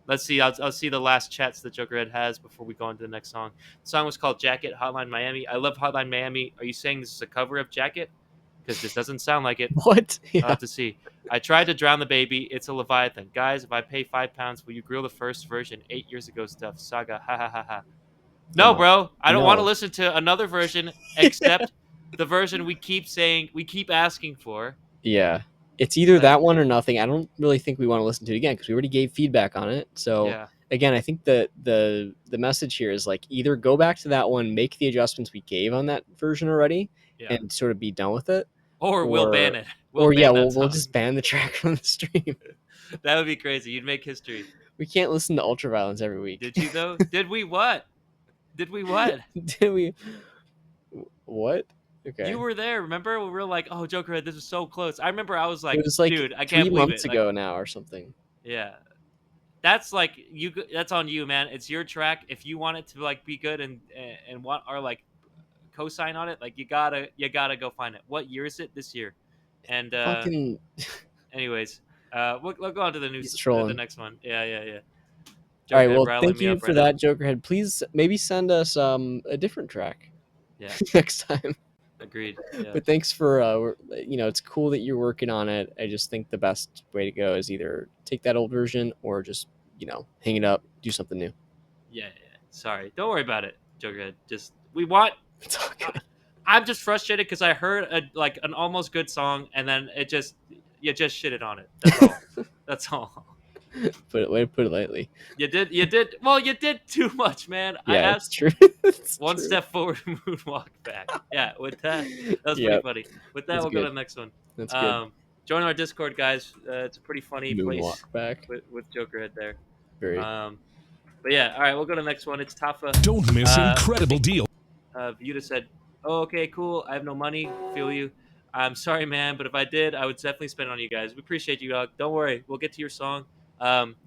let's see. I'll see the last chats that Jokerhead has before we go on to the next song. The song was called Jacket, Hotline Miami. I love Hotline Miami. Are you saying this is a cover of Jacket? Because this doesn't sound like it. What? I'll Yeah. have to see. I tried to drown the baby. It's a Leviathan. Guys, if I pay £5, will you grill the first version 8 years ago stuff? Saga. Ha ha ha ha. No, No. bro. I don't want to No. listen to another version except the version we keep asking for. Yeah. It's either Like, that one or nothing. I don't really think we want to listen to it again because we already gave feedback on it. So yeah, again, I think the message here is like either go back to that one, make the adjustments we gave on that version already, yeah. and sort of be done with it, Or we'll ban or it. We'll yeah, ban that we'll song. just ban the track from the stream. That would be crazy. You'd make history. We can't listen to Ultraviolence every week. Did you though? Did we what? Did we what? Did we? What? You Okay. were there. Remember? We were like, "Oh, Jokerhead, this was so close." I remember. I was It like, was like "Dude, I can't three believe months it." Like, ago now or something. yeah, that's like you. That's on you, man. It's your track. If you want it to like be good and want our like co-sign on it, like you gotta go find it. What year is it? This year. And Fucking anyways, we'll go on to the he's news. The trolling. next one. Yeah, yeah, yeah. All right. Jokerhead Well, riling thank me you up for right now. that, Jokerhead. Please maybe send us a different track Yeah, next time. agreed. Yeah, But thanks for it's cool that you're working on it. I just think the best way to go is either take that old version or just hang it up, do something new. yeah. Sorry, don't worry about it, Jokerhead. Just we want. It's all I, good. I'm just frustrated because I heard an almost good song and then you just shitted on it. That's all. That's all. Way to put it lightly. You did too much, man. I Yeah, it's asked true. It's one true. step forward, moonwalk back. Yeah, with that was pretty Yep, funny. With that, that's we'll go to good. the next one. That's good. Join our Discord, guys. It's a pretty funny Moonwalk place back. with Jokerhead there. Very. Um, but yeah, all right, we'll go to the next one. It's Tafa. Don't miss I incredible think deal. Vuda said, "Oh, okay, cool. I have no money. Feel you. I'm sorry, man, but if I did, I would definitely spend it on you guys. We appreciate you, dog. Don't worry. We'll get to your song.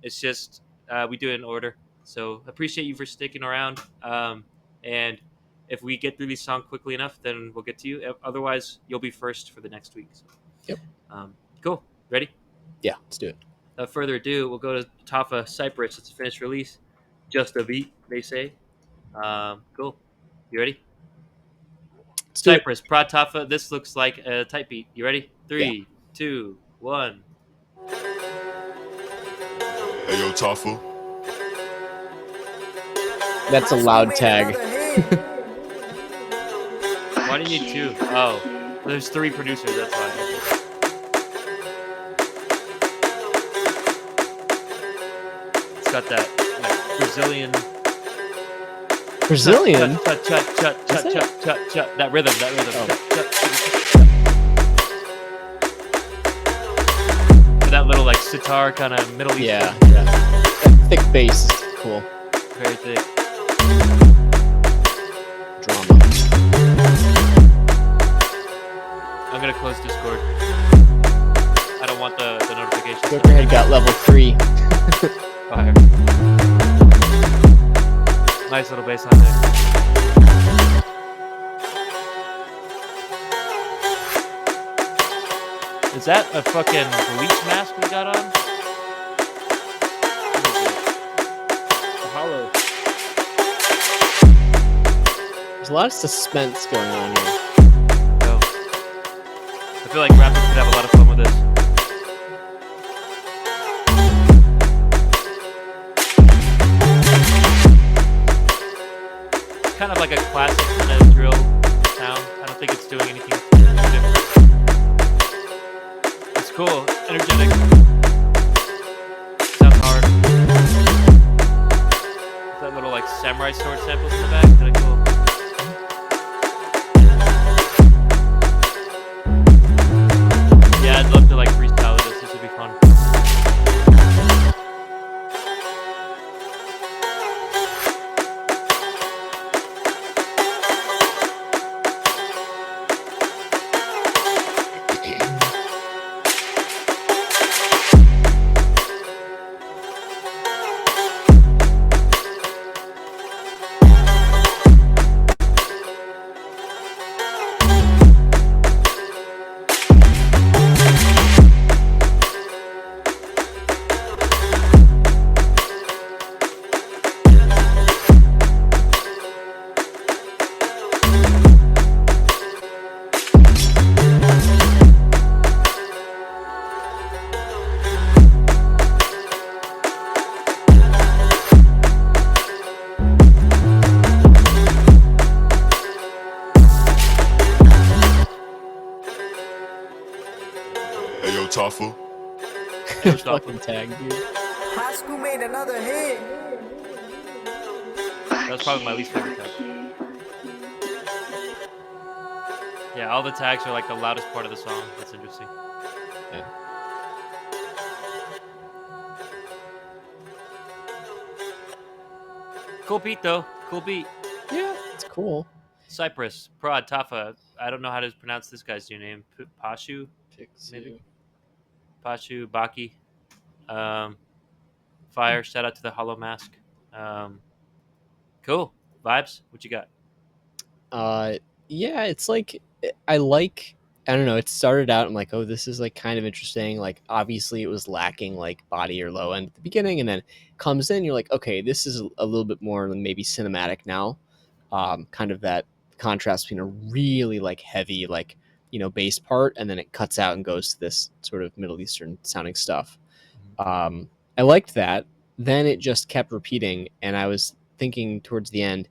It's just we do it in order. So appreciate you for sticking around. And if we get through this song quickly enough, then we'll get to you. Otherwise, you'll be first for the next week. So, Yep. Cool. Ready? Yeah, let's do it. Without further ado, we'll go to Tafa Cypress. It's a finished release. Just a beat, they say. Cool. You ready? Let's do it. Cypress, Prod Tafa. This looks like a type beat. You ready? Yeah. 3, 2, 1. Hey yo, Tafu. That's a loud tag. Why do you need 2? Oh, there's 3 producers. That's why. It's got that Brazilian. Brazilian. Chut, chut, chut, chut, chut, chut, chut, chut. That rhythm. Oh. Chut, chut, chut. That little sitar kind of Middle Eastern. Yeah. That thick bass is cool. Very thick. Drama. I'm gonna close Discord. I don't want the notifications. Jokerhead got level 3. Fire. Nice little bass line there. Is that a fucking bleach mask we got on? A hollow. There's a lot of suspense going on here. So, I feel like rappers could have a lot of fun with this. Kind of like a classic kind of drill sound. I don't think it's doing anything different. It's cool, energetic. Sounds hard. Is that little samurai sword samples in the back? Kind of cool. Yeah, I'd love to freestyle this. This would be fun. Hey yo, Tafu. Fucking tag, dude. High school made another hit. That's probably my least favorite tag. Yeah, all the tags are the loudest part of the song. That's interesting. Yeah. Cool beat though. Cool beat. Yeah, it's cool. Cypress, Prod, Tafa. I don't know how to pronounce this guy's new name. Pashu? Maybe? Pashu, Baki. Fire. Shout out to the Hollow Mask. Cool. Vibes? What you got? Yeah, it's I like I don't know. It started out, I'm like, oh, this is like kind of interesting. Like, obviously, it was lacking like body or low end at the beginning, and then comes in. You're like, okay, this is a little bit more than maybe cinematic now. Kind of that contrast between a really like heavy like bass part, and then it cuts out and goes to this sort of Middle Eastern sounding stuff. Mhm. I liked that. Then it just kept repeating, and I was thinking towards the end,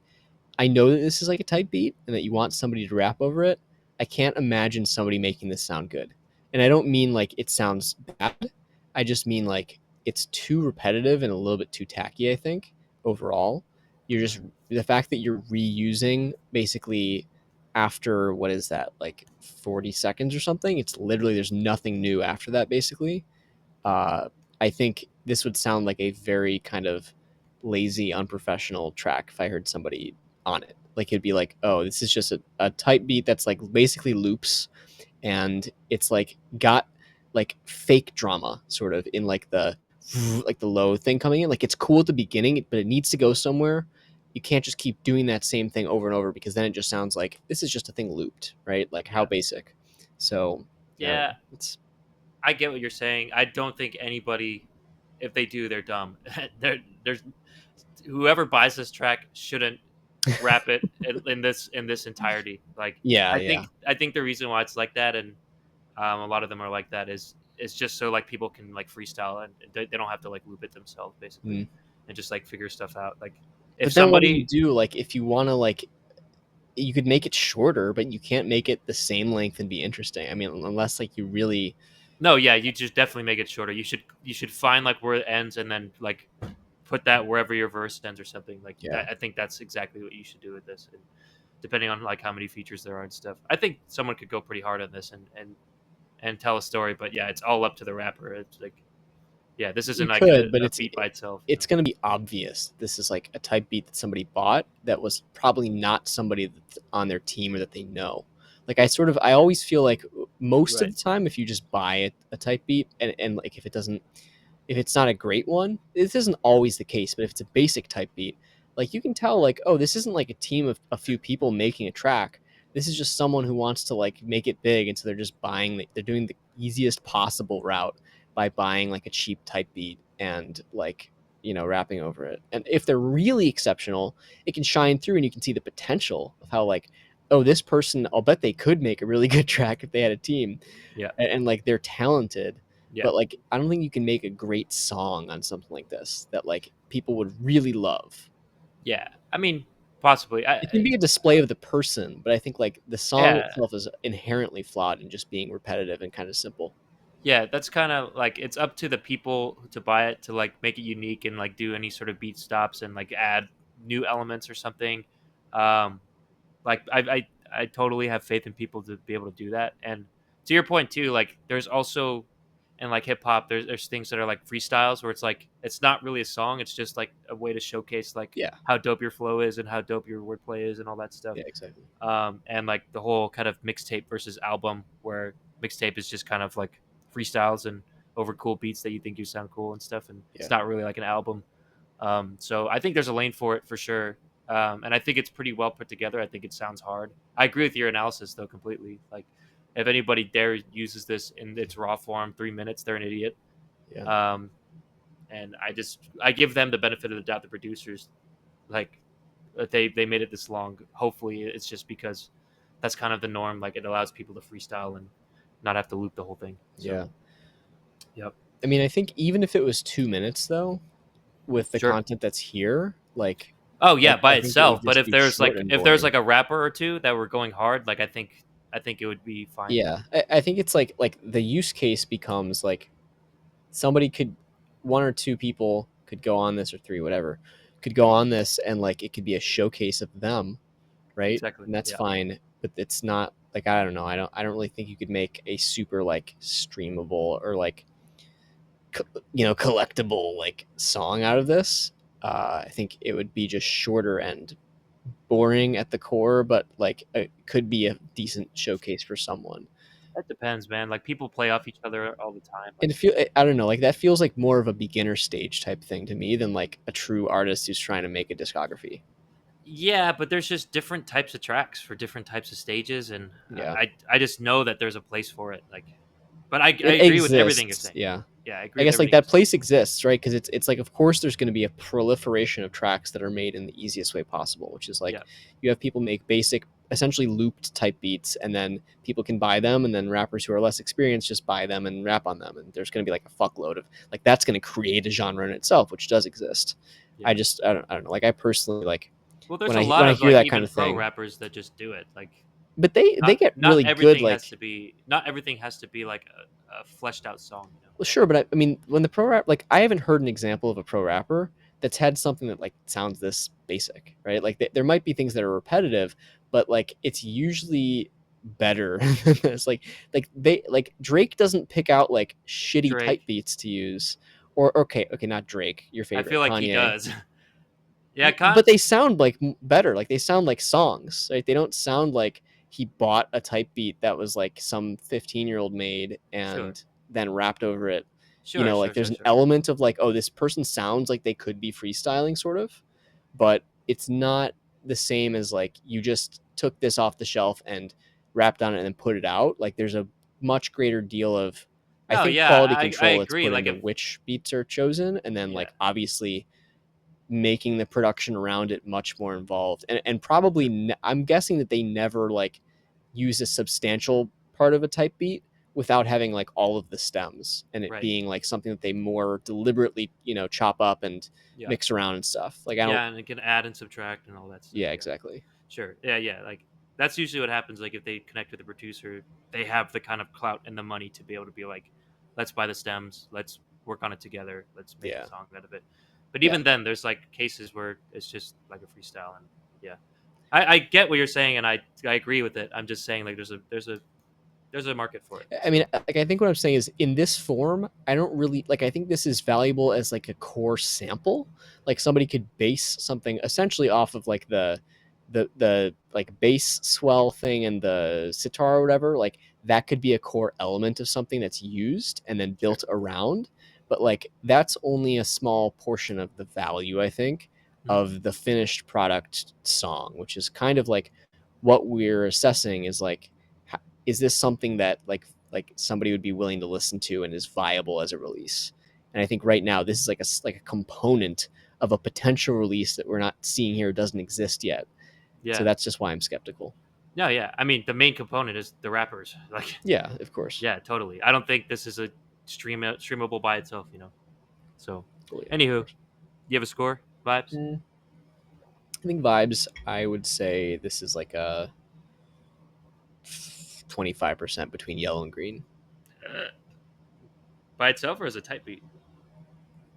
I know that this is like a type beat and that you want somebody to rap over it. I can't imagine somebody making this sound good. And I don't mean like it sounds bad. I just mean like it's too repetitive and a little bit too tacky, I think, overall. You're just the fact that you're reusing basically after what is that, like 40 seconds or something? It's literally there's nothing new after that basically. uh, I think this would sound like a very kind of lazy, unprofessional track if I heard somebody on it. Like it'd be like, oh, this is just a type beat that's like basically loops, and it's like got like fake drama sort of in like the low thing coming in. Like it's cool at the beginning, but it needs to go somewhere. You can't just keep doing that same thing over and over because then it just sounds like this is just a thing looped, right? Like how Yeah. basic. So I don't Yeah, know. It's I get what you're saying. I don't think anybody, if they do, they're dumb. There's whoever buys this track shouldn't wrap it in this entirety. Like yeah, yeah. I think the reason why it's like that, and a lot of them are like that, is just so like people can like freestyle and they don't have to like loop it themselves basically, Mm. and just like figure stuff out. Like if But then what do you somebody, do? Like, if you want to, like, you could make it shorter, but you can't make it the same length and be interesting. I mean, unless like you really, no, yeah, you just definitely make it shorter. You should find like where it ends and then like put that wherever your verse ends or something like yeah, that. I think that's exactly what you should do with this. And depending on like how many features there are and stuff, I think someone could go pretty hard on this and tell a story. But yeah, it's all up to the rapper. It's like yeah, this isn't you like could, but a beat by itself. You it's know? going to be obvious this is like a type beat that somebody bought that was probably not somebody that's on their team or that they know. Like I always feel like most of Right. the time if you just buy a type beat and like if it's not a great one, this isn't always the case, but if it's a basic type beat, like you can tell like, oh, this isn't like a team of a few people making a track. This is just someone who wants to like make it big, and so they're just they're doing the easiest possible route by buying like a cheap type beat and like rapping over it. And if they're really exceptional, it can shine through and you can see the potential of how like, oh, this person, I'll bet they could make a really good track if they had a team, Yeah. and like they're talented. Yeah. But like I don't think you can make a great song on something like this that like people would really love. Yeah. I mean, possibly. It can be a display of the person, but I think like the song Yeah. itself is inherently flawed and just being repetitive and kind of simple. Yeah, that's kind of like it's up to the people to buy it to like make it unique and like do any sort of beat stops and like add new elements or something. Um, like I totally have faith in people to be able to do that. And to your point too, like there's also in like hip hop, there's things that are like freestyles where it's like it's not really a song, it's just like a way to showcase like Yeah, how dope your flow is and how dope your wordplay is and all that stuff. yeah, exactly. And like the whole kind of mixtape versus album, where mixtape is just kind of like freestyles and over cool beats that you think you sound cool and stuff, and it's Yeah, not really like an album. So I think there's a lane for it for sure, and I think it's pretty well put together. I think it sounds hard. I agree with your analysis though completely. Like if anybody dare uses this in its raw form, 3 minutes, they're an idiot. yeah, Um, and I give them the benefit of the doubt. The producers, like that they made it this long. Hopefully, it's just because that's kind of the norm. Like it allows people to freestyle and not have to loop the whole thing. So, yeah. yep, I mean, I think even if it was 2 minutes though, with the sure. content that's here, like Oh yeah, by I think it itself. would But just be short and if there's boring. like a rapper or two that were going hard, like I think it would be fine. Yeah, I think it's like the use case becomes like somebody could, one or two people could go on this, or three, whatever, could go on this, and like it could be a showcase of them, right? Exactly. And that's Yeah. fine, but it's not like, I don't know, I don't really think you could make a super like streamable or like collectible like song out of this. I think it would be just shorter and boring at the core, but like it could be a decent showcase for someone. That depends, man. Like people play off each other all the time. Like And I don't know, like that feels like more of a beginner stage type thing to me than like a true artist who's trying to make a discography. Yeah, but there's just different types of tracks for different types of stages, and Yeah, I just know that there's a place for it. Like, but I it agree with everything you're exists. saying. Yeah. Yeah, I agree I with guess like everything you're that saying. place exists, right? Because it's like, of course, there's going to be a proliferation of tracks that are made in the easiest way possible, which is like Yeah, you have people make basic, essentially looped type beats, and then people can buy them, and then rappers who are less experienced just buy them and rap on them, and there's going to be like a fuckload of like that's going to create a genre in itself, which does exist. yeah. I don't know. Like I personally like Well, there's when a I lot when I of hear like that kind even of pro thing, rappers that just do it. Like, but they get not really good everything has like. to be not everything has to be like a fleshed out song. You know. Well, sure, but I mean, when the pro rap, like, I haven't heard an example of a pro rapper that's had something that like sounds this basic, right? Like, there might be things that are repetitive, but like, it's usually better than this. Like they like Drake doesn't pick out like shitty type Drake, beats to use, or okay, not Drake, your I favorite, feel like he Kanye. does. Yeah, But they sound like better. Like they sound like songs, right? They don't sound like he bought a type beat that was like some 15-year-old made sure, and then rapped over it. You sure, know, sure, like there's sure, an sure. element of like, oh, this person sounds like they could be freestyling, sort of, but it's not the same as like you just took this off the shelf and rapped on it and then put it out. Like there's a much greater deal of, I No, think, yeah, quality I control that's agree. put Like into if which beats are chosen, and then yeah, like obviously making the production around it much more involved, and probably sure, I'm guessing that they never like use a substantial part of a type beat without having like all of the stems and it right, being like something that they more deliberately chop up and yeah, mix around and stuff. Like I don't. yeah, and it can add and subtract and all that stuff. Yeah, Yeah. exactly. Sure. Yeah, yeah. Like that's usually what happens. Like if they connect with the producer, they have the kind of clout and the money to be able to be like, let's buy the stems, let's work on it together, let's make a Yeah, song out of it. But yeah, even then, there's like cases where it's just like a freestyle, and yeah, I get what you're saying, and I agree with it. I'm just saying like there's a market for it. I mean, So like, I think what I'm saying is in this form, I don't really like. I think this is valuable as like a core sample. Like somebody could base something essentially off of like the like bass swell thing and the sitar or whatever. Like that could be a core element of something that's used and then sure. built around. But like that's only a small portion of the value, I think, Mhm. of the finished product song, which is kind of like what we're assessing is like, is this something that like somebody would be willing to listen to and is viable as a release? And I think right now this is like a component of a potential release that we're not seeing here, doesn't exist yet. So Yeah. that's just why I'm skeptical. No, yeah. I mean, the main component is the rappers. Like, Yeah, of course. yeah, totally. I don't think this is a streamable by itself. You know. So, Well, yeah, of anywho, course. you have a score? Vibes? Mm, I think vibes. I would say this is like a 25% between yellow and green. By itself or as a type beat?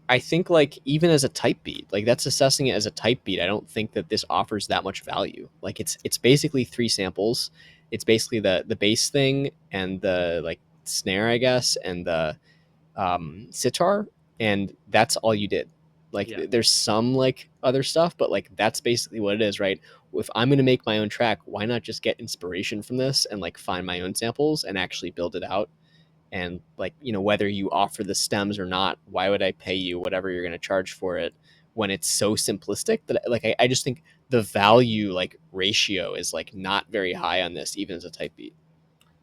I think like even as a type beat, like that's assessing it as a type beat. I don't think that this offers that much value. Like it's basically three samples. It's basically the bass thing and the like snare, I guess, and the sitar, and that's all you did. Like Yeah. there's some like other stuff, but like that's basically what it is, right? If I'm gonna make my own track, why not just get inspiration from this and like find my own samples and actually build it out? And like whether you offer the stems or not, why would I pay you whatever you're going to charge for it when it's so simplistic that like I just think the value like ratio is like not very high on this even as a type beat.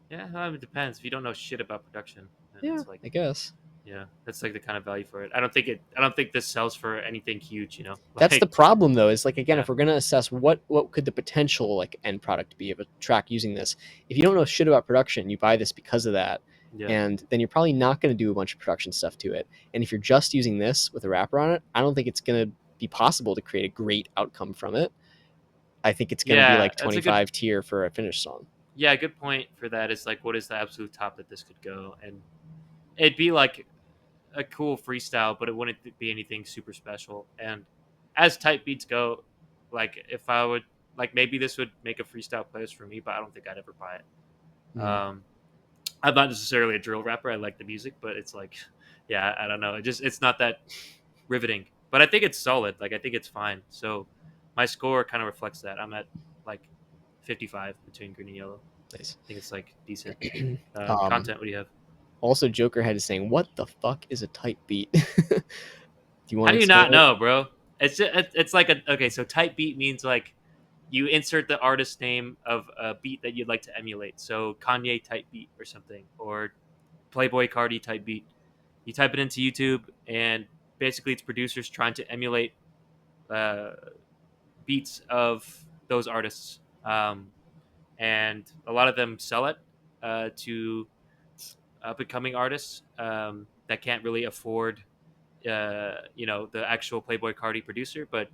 Yeah, it depends. If you don't know shit about production, then Yeah, it's like, I guess yeah, that's like the kind of value for it. I don't think it. I don't think this sells for anything huge. You know, that's the like, problem though, is like again, yeah, if we're going to assess what could the potential like end product be of a track using this, if you don't know shit about production, you buy this because of that, yeah, and then you're probably not going to do a bunch of production stuff to it. And if you're just using this with a wrapper on it, I don't think it's going to be possible to create a great outcome from it. I think it's going to be yeah. like That's a good. 25 tier for a finished song. Yeah, a good point for that is like, what is the absolute top that this could go? And it'd be like a cool freestyle, but it wouldn't be anything super special. And as type beats go, like if I would like maybe this would make a freestyle playlist for me, but I don't think I'd ever buy it. Mm. I'm not necessarily a drill rapper. I like the music, but it's like, yeah, I don't know. It's not that riveting. But I think it's solid. Like I think it's fine. So my score kind of reflects that. I'm at like 55 between green and yellow. Nice. I think it's like decent. um, Content. What do you have? Also, Joker Head is saying, "What the fuck is a type beat?" Do you How want to do you explain not it? know, bro? it's like a okay. So type beat means like you insert the artist name of a beat that you'd like to emulate. So Kanye type beat or something, or Playboy Cardi type beat. You type it into YouTube, and basically it's producers trying to emulate uh, beats of those artists, and a lot of them sell it to up and coming artists that can't really afford, the actual Playboy Cardi producer, but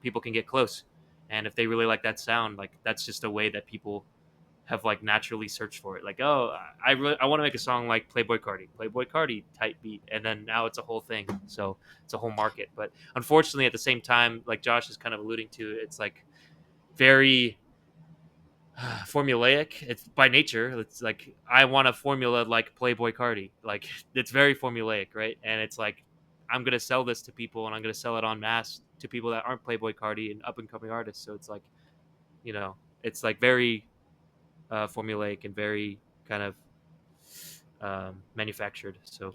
people can get close, and if they really like that sound, like that's just a way that people have like naturally searched for it. Like, oh, I want to make a song like Playboy Cardi type beat, and then now it's a whole thing. So it's a whole market. But unfortunately, at the same time, like Josh is kind of alluding to, it's like very formulaic. It's by nature. It's like I want a formula like Playboy Cardi. Like it's very formulaic, right? And it's like I'm gonna sell this to people, and I'm gonna sell it en masse to people that aren't Playboy Cardi and up and coming artists. So it's like it's like very formulaic and very kind of manufactured. So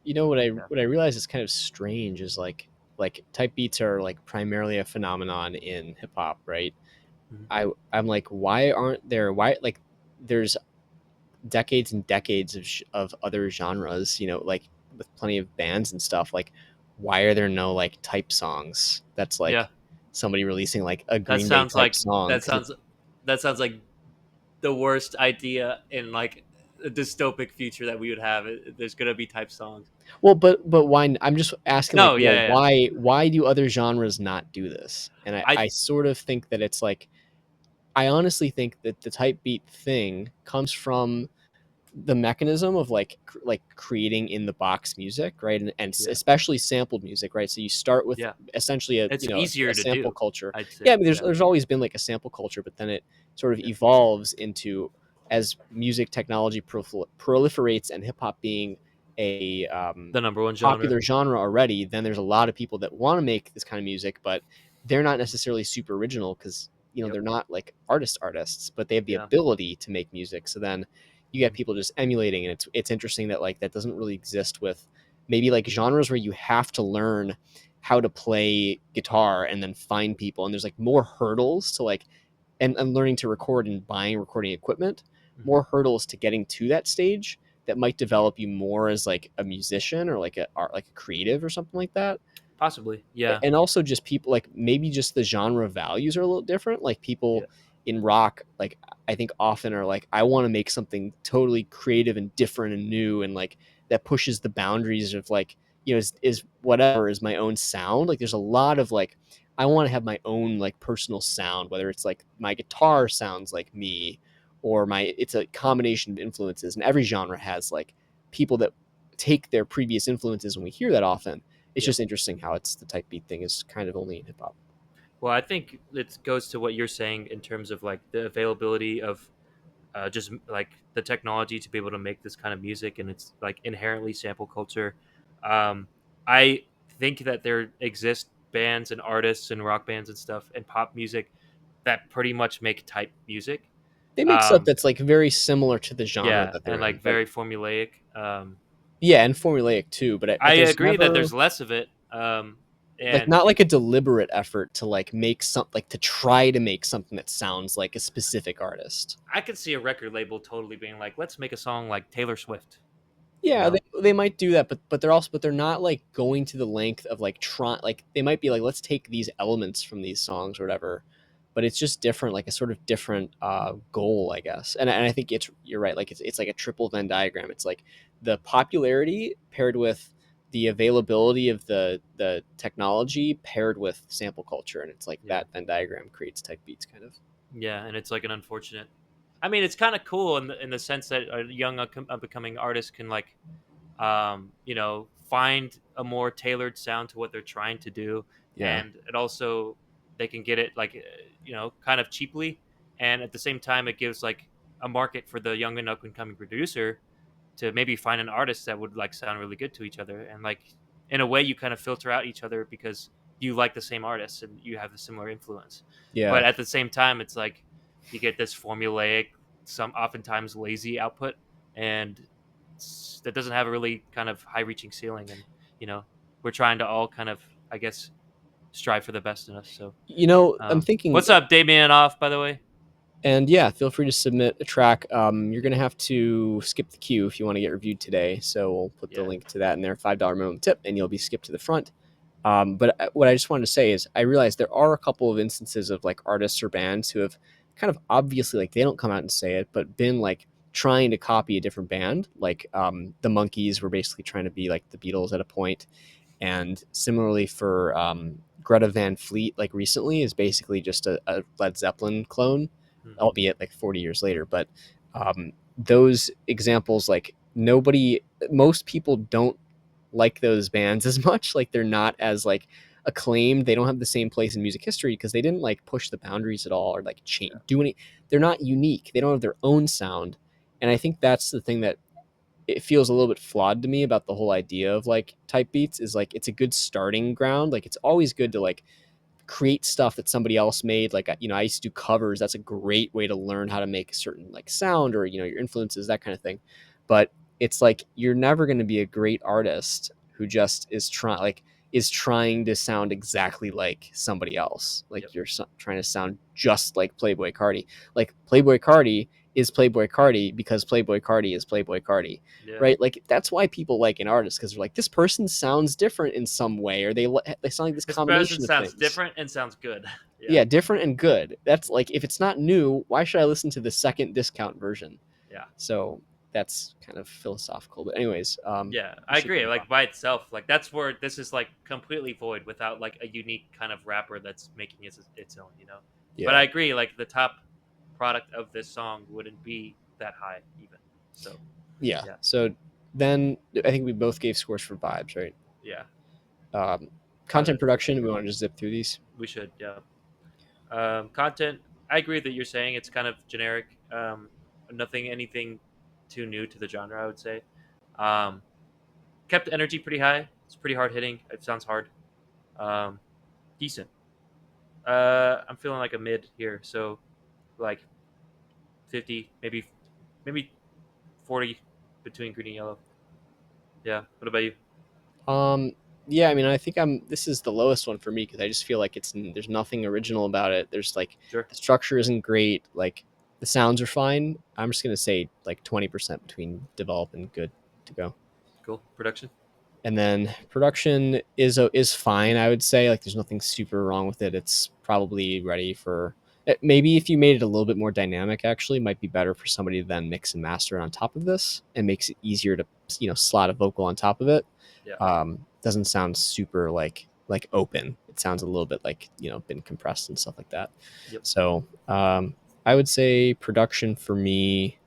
You know what I yeah. what I realize is kind of strange is like type beats are like primarily a phenomenon in hip hop, right? Mhm. I'm like, why aren't there, why, like, there's decades and decades of other genres, like with plenty of bands and stuff. Like, why are there no like type songs? That's Yeah, like somebody releasing like a that Green Day sounds type like song that because sounds that sounds like the worst idea in like a dystopic future that we would have. There's gonna be type songs. well, but why? I'm just asking, like, No, yeah, well, yeah, yeah. why do other genres not do this? And I I sort of think that it's like, I honestly think that the type beat thing comes from the mechanism of like creating in the box music, right? And Yeah, especially sampled music, right? So you start with yeah. essentially a It's a easier to sample do, culture. I'd Yeah, I say. mean, Yeah, there's always been like a sample culture, but then it sort of yeah. evolves into, as music technology proliferates and hip hop being a The number one genre. popular genre already, then there's a lot of people that want to make this kind of music, but they're not necessarily super original because Yep. they're not like artists, but they have the Yeah. ability to make music. So then you get Mhm. people just emulating, and it's interesting that like that doesn't really exist with maybe like genres where you have to learn how to play guitar and then find people, and there's like more hurdles to like, and learning to record and buying recording equipment, Mhm. more hurdles to getting to that stage that might develop you more as like a musician or like a art, like a creative or something like that. Possibly. Yeah. And also just people, like, maybe just the genre values are a little different. Like Yeah. people in rock, like, I think often are like, I want to make something totally creative and different and new, and like that pushes the boundaries of like, is whatever is my own sound. Like there's a lot of like, I want to have my own like personal sound, whether it's like my guitar sounds like me, or my, it's a combination of influences, and every genre has like people that take their previous influences, and we hear that often. It's Yeah. just interesting how it's the type beat thing is kind of only in hip hop. Well, I think it goes to what you're saying in terms of like the availability of like the technology to be able to make this kind of music, and it's like inherently sample culture. I think that there exist bands and artists and rock bands and stuff and pop music that pretty much make type music. They make stuff Um, that's like very similar to the genre yeah, that they're and in, like but very formulaic. yeah, and formulaic too. I But there's agree that never there's less of it. like, And not like a deliberate effort to like make some, like to try to make something that sounds like a specific artist. I could see a record label totally being like, let's make a song like Taylor Swift. You Yeah, know? they might do that, but they're also, but they're not like going to the length of like trying, like they might be like, let's take these elements from these songs or whatever, but it's just different, like a sort of different goal, I guess. And I think you're right, like it's like a triple Venn diagram. It's like the popularity paired with the availability of the technology paired with sample culture, and it's like Yeah. that Venn diagram creates type beats kind of. Yeah, and it's like an unfortunate. I mean, it's kind of cool in the sense that a young up and coming artist can like, find a more tailored sound to what they're trying to do, Yeah, and it also they can get it like, kind of cheaply, and at the same time, it gives like a market for the young and up and coming producer to maybe find an artist that would like sound really good to each other, and like in a way you kind of filter out each other because you like the same artists and you have the similar influence, yeah, but at the same time it's like you get this formulaic, some oftentimes lazy output, and that doesn't have a really kind of high reaching ceiling, and you know we're trying to all kind of, I guess, strive for the best in us. So, I'm thinking, what's up, Damien? Off, by the way. and yeah, feel free to submit a track. You're gonna have to skip the queue if you want to get reviewed today. So we'll put the Yeah. link to that in there. $5 minimum tip, and you'll be skipped to the front. But what I just wanted to say is, I realize there are a couple of instances of like artists or bands who have kind of obviously, like, they don't come out and say it, but been like trying to copy a different band. Like the Monkees were basically trying to be like the Beatles at a point, and similarly for Greta Van Fleet, like recently, is basically just a Led Zeppelin clone, Mhm. albeit like 40 years later. But those examples, like most people don't like those bands as much. Like they're not as like acclaimed. They don't have the same place in music history because they didn't like push the boundaries at all or like change Yeah. do any. They're not unique. They don't have their own sound, and I think that's the thing that it feels a little bit flawed to me about the whole idea of like type beats. Is like it's a good starting ground. Like it's always good to like create stuff that somebody else made. Like, I used to do covers. That's a great way to learn how to make a certain like sound, or your influences, that kind of thing. But it's like you're never going to be a great artist who just is trying to sound exactly like somebody else. Yep. Like you're trying to sound just like Playboy Cardi. Like Playboy Cardi is Playboy Cardi because Playboy Cardi is Playboy Cardi, Yeah. right? Like that's why people like an artist, because they're like, this person sounds different in some way, or they sound like this This person combination of sounds things. different and sounds good. Yeah. Yeah, different and good. That's like, if it's not new, why should I listen to the second discount version? Yeah. So that's kind of philosophical. But anyways, Yeah, we I should agree. move on. Like by itself, like that's where this is like completely void without like a unique kind of rapper that's making its own, you know. But Yeah, I agree. Like the top product of this song wouldn't be that high even. So yeah. yeah, So then I think we both gave scores for vibes, right? yeah. Um, Uh, Content production. We want to just zip through these. we should. Yeah. Content. I agree that you're saying it's kind of generic. Anything too new to the genre. I would say. Um, kept energy pretty high. It's pretty hard hitting. It sounds hard. Um, decent. I'm feeling like a mid here, so like 50, maybe 40 between green and yellow. Yeah. What about you? Um, yeah, I mean, I think this is the lowest one for me because I just feel like there's nothing original about it. There's like Sure. the structure isn't great. Like the sounds are fine. I'm just gonna say like 20% between develop and good to go. Cool. Production. And then production is fine. I would say, like, there's nothing super wrong with it. It's probably ready for maybe if you made it a little bit more dynamic, actually might be better for somebody to then mix and master it on top of this, and makes it easier to slot a vocal on top of it. Yeah. Doesn't sound super like open. It sounds a little bit like been compressed and stuff like that. Yep. So I would say production for me,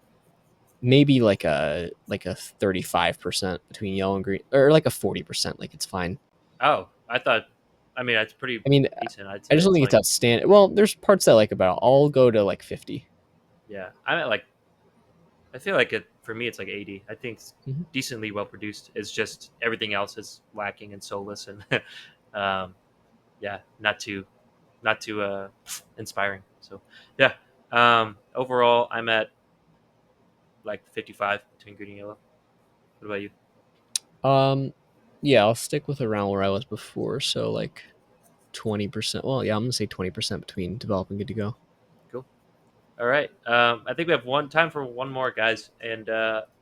maybe like a 35% between yellow and green, or like a 40%. Like it's fine. Oh, I thought. I mean, it's pretty I mean, decent. I'd I say just don't it's think it's like outstanding. Well, there's parts that I like about it. I'll go to like 50. yeah. I'm at like I feel like it for me. It's like 80. I think it's Mhm. decently well produced. It's just everything else is lacking and soulless and um, yeah, not too inspiring. So yeah. Overall, I'm at like 55 between green and yellow. What about you? um yeah, I'll stick with around where I was before, so like 20%. Well, yeah, I'm gonna say 20% between develop and good to go. Cool. All right. I think we have one time for one more, guys, and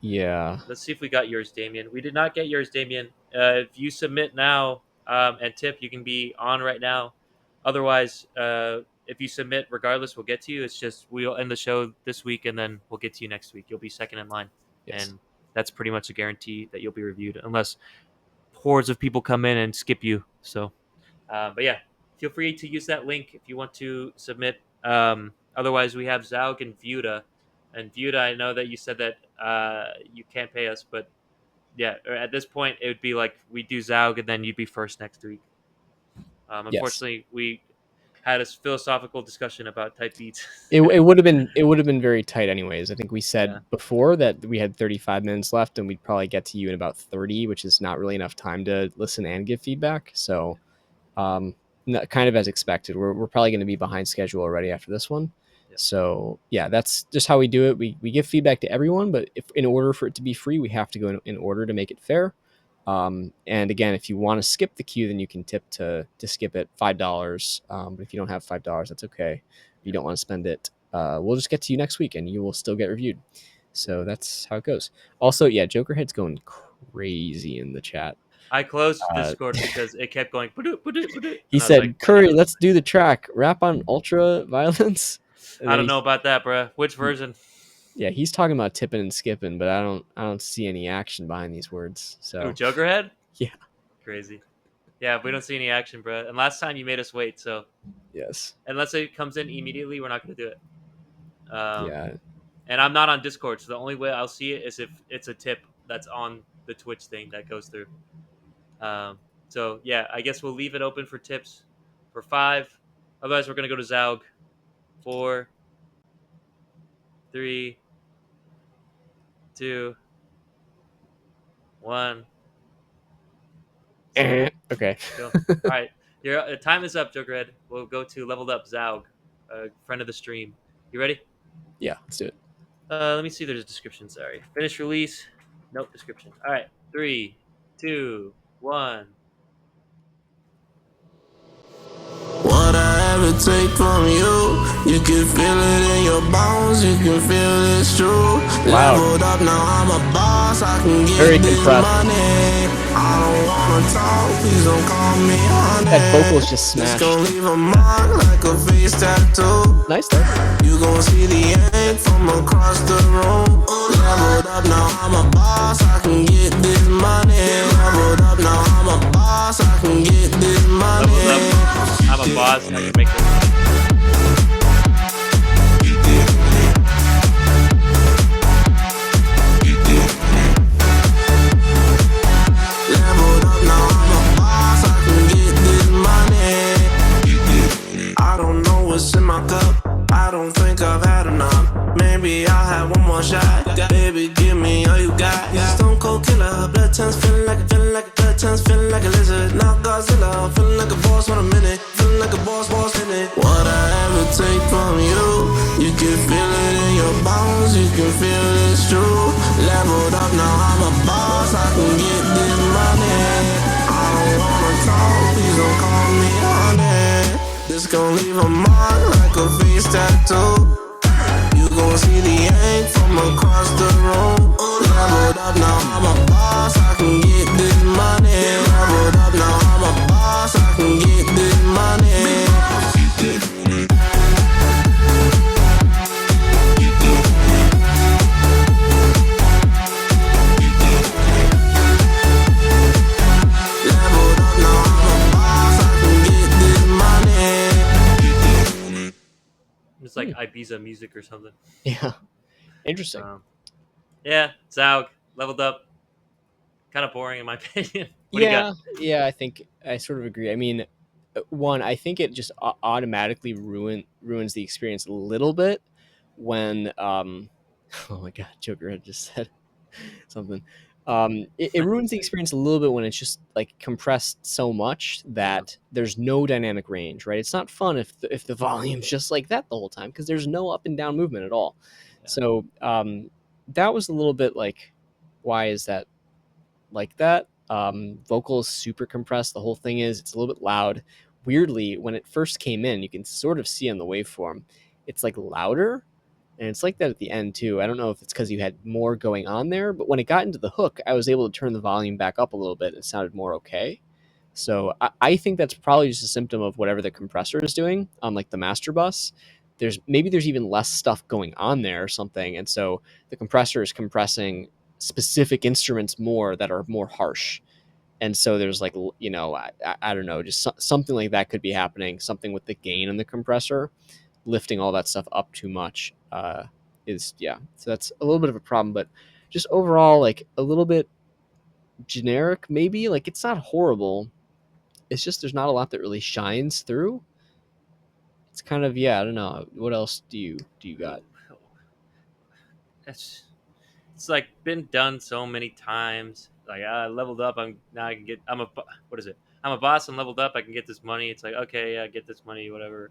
Yeah. let's see if we got yours, Damien. We did not get yours, Damien. If you submit now and tip, you can be on right now. Otherwise, if you submit regardless, we'll get to you. It's just we'll end the show this week, and then we'll get to you next week. You'll be second in line, Yes. and that's pretty much a guarantee that you'll be reviewed, unless hordes of people come in and skip you. So, but yeah, feel free to use that link if you want to submit. Otherwise, we have Zaug and Vuda. And Vuda, I know that you said that you can't pay us, but yeah, at this point, it would be like we do Zaug and then you'd be first next week. Yes. Unfortunately, we had a philosophical discussion about type beats. It would have been very tight anyways. I think we Yeah, said before that we had 35 minutes left, and we'd probably get to you in about 30, which is not really enough time to listen and give feedback. So um, kind of as expected. We're probably going to be behind schedule already after this one. yeah, So yeah, that's just how we do it. We give feedback to everyone, but if in order for it to be free, we have to go in order to make it fair. And again, if you want to skip the queue, then you can tip to skip it $5. But if you don't have $5, that's okay. If you don't want to spend it, we'll just get to you next week, and you will still get reviewed. So that's how it goes. Also, yeah, Jokerhead's going crazy in the chat. I closed Uh, Discord because it kept going, "Ba-doot, ba-doot, ba-doot," he and I was like, said, I need "Curry, to. let's do the track. Rap on ultra violence." And I then don't know about that, bro. Which version? yeah, he's talking about tipping and skipping, but I don't see any action behind these words. Ooh, So Jokerhead? yeah, Crazy. Yeah, we don't see any action, bro. And last time you made us wait, so yes, unless it comes in immediately, we're not gonna do it. yeah. And I'm not on Discord, so the only way I'll see it is if it's a tip that's on the Twitch thing that goes through. Um, so yeah, I guess we'll leave it open for tips for 5. Otherwise, we're gonna go to Zaug. 4, 3, 2, 1. Skip. Okay. Go. All right, your time is up, Jokerhead. We'll go to leveled up Zaug, friend of the stream. You ready? Yeah, let's do it. Let me see. There's a description. Sorry. Finish release. Nope. Description. All right. 3, 2, 1. What I ever take from you, you can feel it in your bones, you can feel it's true. Loud. Leveled up, now I'm a boss, I can get Very this compressed. money. I don't wanna talk, please don't call me honey. That vocal's just This smashed. gon' leave a mark like a face tattoo. Nice though. You gon' see the end from across the room. Leveled up, now I'm a boss, I can get this money. Leveled up, now I'm a boss, I can get this money. Leveled up. I'm a boss. I can make this. Leveled up, now I'm a boss, I can get this money. I don't know what's in my cup, I don't think I've had enough. Maybe I'll have one more shot. Baby, give me all you got. Stone cold killer, blood tons feeling like blood tons feeling like a lizard. Now Godzilla, feeling like a boss for a minute, feeling like a boss in it. What I ever take from you, you can feel it in your bones, you can feel it's true. Leveled up, now I'm a boss, I can get this money. I don't wanna talk, please don't call me honey. This gon' leave a mark like a face tattoo. You gon' see the ain't from across the room. Leveled up, now I'm a boss, I can get this money. Leveled up, now I'm a boss, I can get this money. Leveled up, now I'm a boss, I can get this money. It's like Ibiza music or something. Yeah. Interesting. Yeah. Zaug. Leveled up. Kind of boring in my opinion. What do you got? Yeah, I think I sort of agree. I mean, one, I think it just automatically ruins the experience a little bit when oh my god, Joker had just said something. It ruins the experience a little bit when it's just like compressed so much that there's no dynamic range, right? It's not fun if the volume's just like that the whole time because there's no up and down movement at all. Yeah. So that was a little bit like, why is that like that? Vocals super compressed. The whole thing is it's a little bit loud. Weirdly, when it first came in, you can sort of see on the waveform, it's like louder, and it's like that at the end too. I don't know if it's because you had more going on there, but when it got into the hook, I was able to turn the volume back up a little bit. It sounded more okay. So I think that's probably just a symptom of whatever the compressor is doing on like the master bus. There's even less stuff going on there or something, and so the compressor is compressing specific instruments more that are more harsh. And so there's like, I don't know, just something like that could be happening. Something with the gain in the compressor lifting all that stuff up too much is, yeah. So that's a little bit of a problem, but just overall, like a little bit generic, maybe. Like it's not horrible. It's just there's not a lot that really shines through. It's kind of, yeah, I don't know. What else do you got? It's like been done so many times. Like I leveled up. I can get. What is it? I'm a boss. I'm leveled up. I can get this money. It's like okay, yeah, get this money, whatever.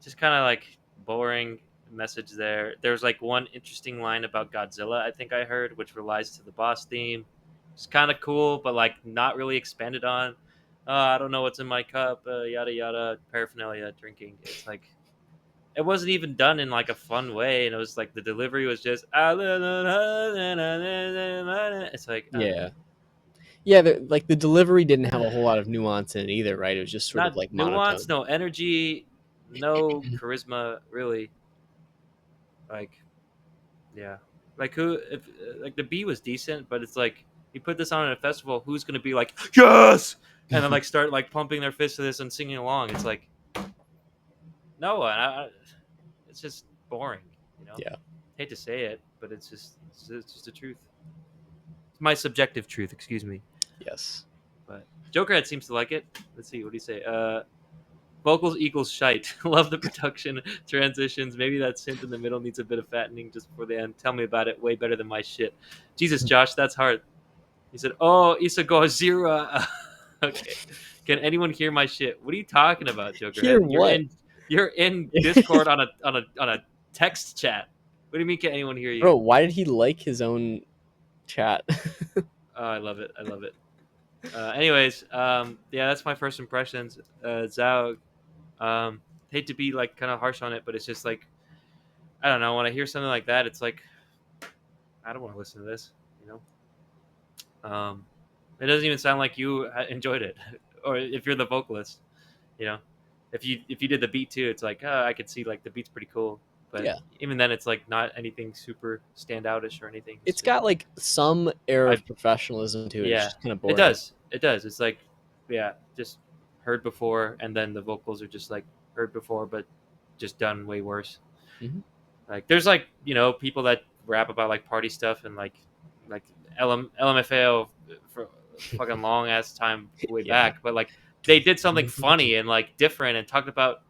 Just kind of like boring message there. There's like one interesting line about Godzilla I think I heard, which relies to the boss theme. It's kind of cool, but like not really expanded on. I don't know what's in my cup. Yada yada. Paraphernalia, drinking. It's like it wasn't even done in like a fun way, and it was like the delivery was just. It's like I don't know. Yeah. Yeah, like the delivery didn't have a whole lot of nuance in it either, right? It was just sort of Not like nuance, monotone. no energy, no charisma, really. Like yeah, like who if like the B was decent, but it's like you put this on at a festival, who's gonna be like yes, and then like start like pumping their fists to this and singing along? It's like no one. It's just boring, you know. Yeah. Hate to say it, but it's just the truth. It's my subjective truth, excuse me. Yes. But Jokerhead seems to like it. Let's see, what do you say? Vocals equals shite. Love the production, transitions. Maybe that synth in the middle needs a bit of fattening just before the end. Tell me about it. Way better than my shit. Jesus, Josh, that's hard. He said, "Oh, Isago Zira." Okay. Can anyone hear my shit? What are you talking about, Hear Jokerhead? what? You're in Discord on a text chat. What do you mean? Can anyone hear you? Bro, why did he like his own chat? Oh, I love it. I love it. Anyways, yeah, that's my first impressions. Zhao, hate to be like kind of harsh on it, but it's just like I don't know. When I hear something like that, it's like I don't want to listen to this. You know, it doesn't even sound like you enjoyed it, or if you're the vocalist, you know, if you did the beat too, it's like I could see like the beat's pretty cool, but Yeah. even then, it's like not anything super standoutish or anything. It's It's just got like some air I of professionalism to it. It's yeah, just kind of it boring. does. It does. It's like yeah, just heard before, and then the vocals are just like heard before, but just done way worse. Hmm. Like there's like people that rap about like party stuff and like LMFAO for fucking long ass time way Yeah. back, but like they did something funny and like different and talked about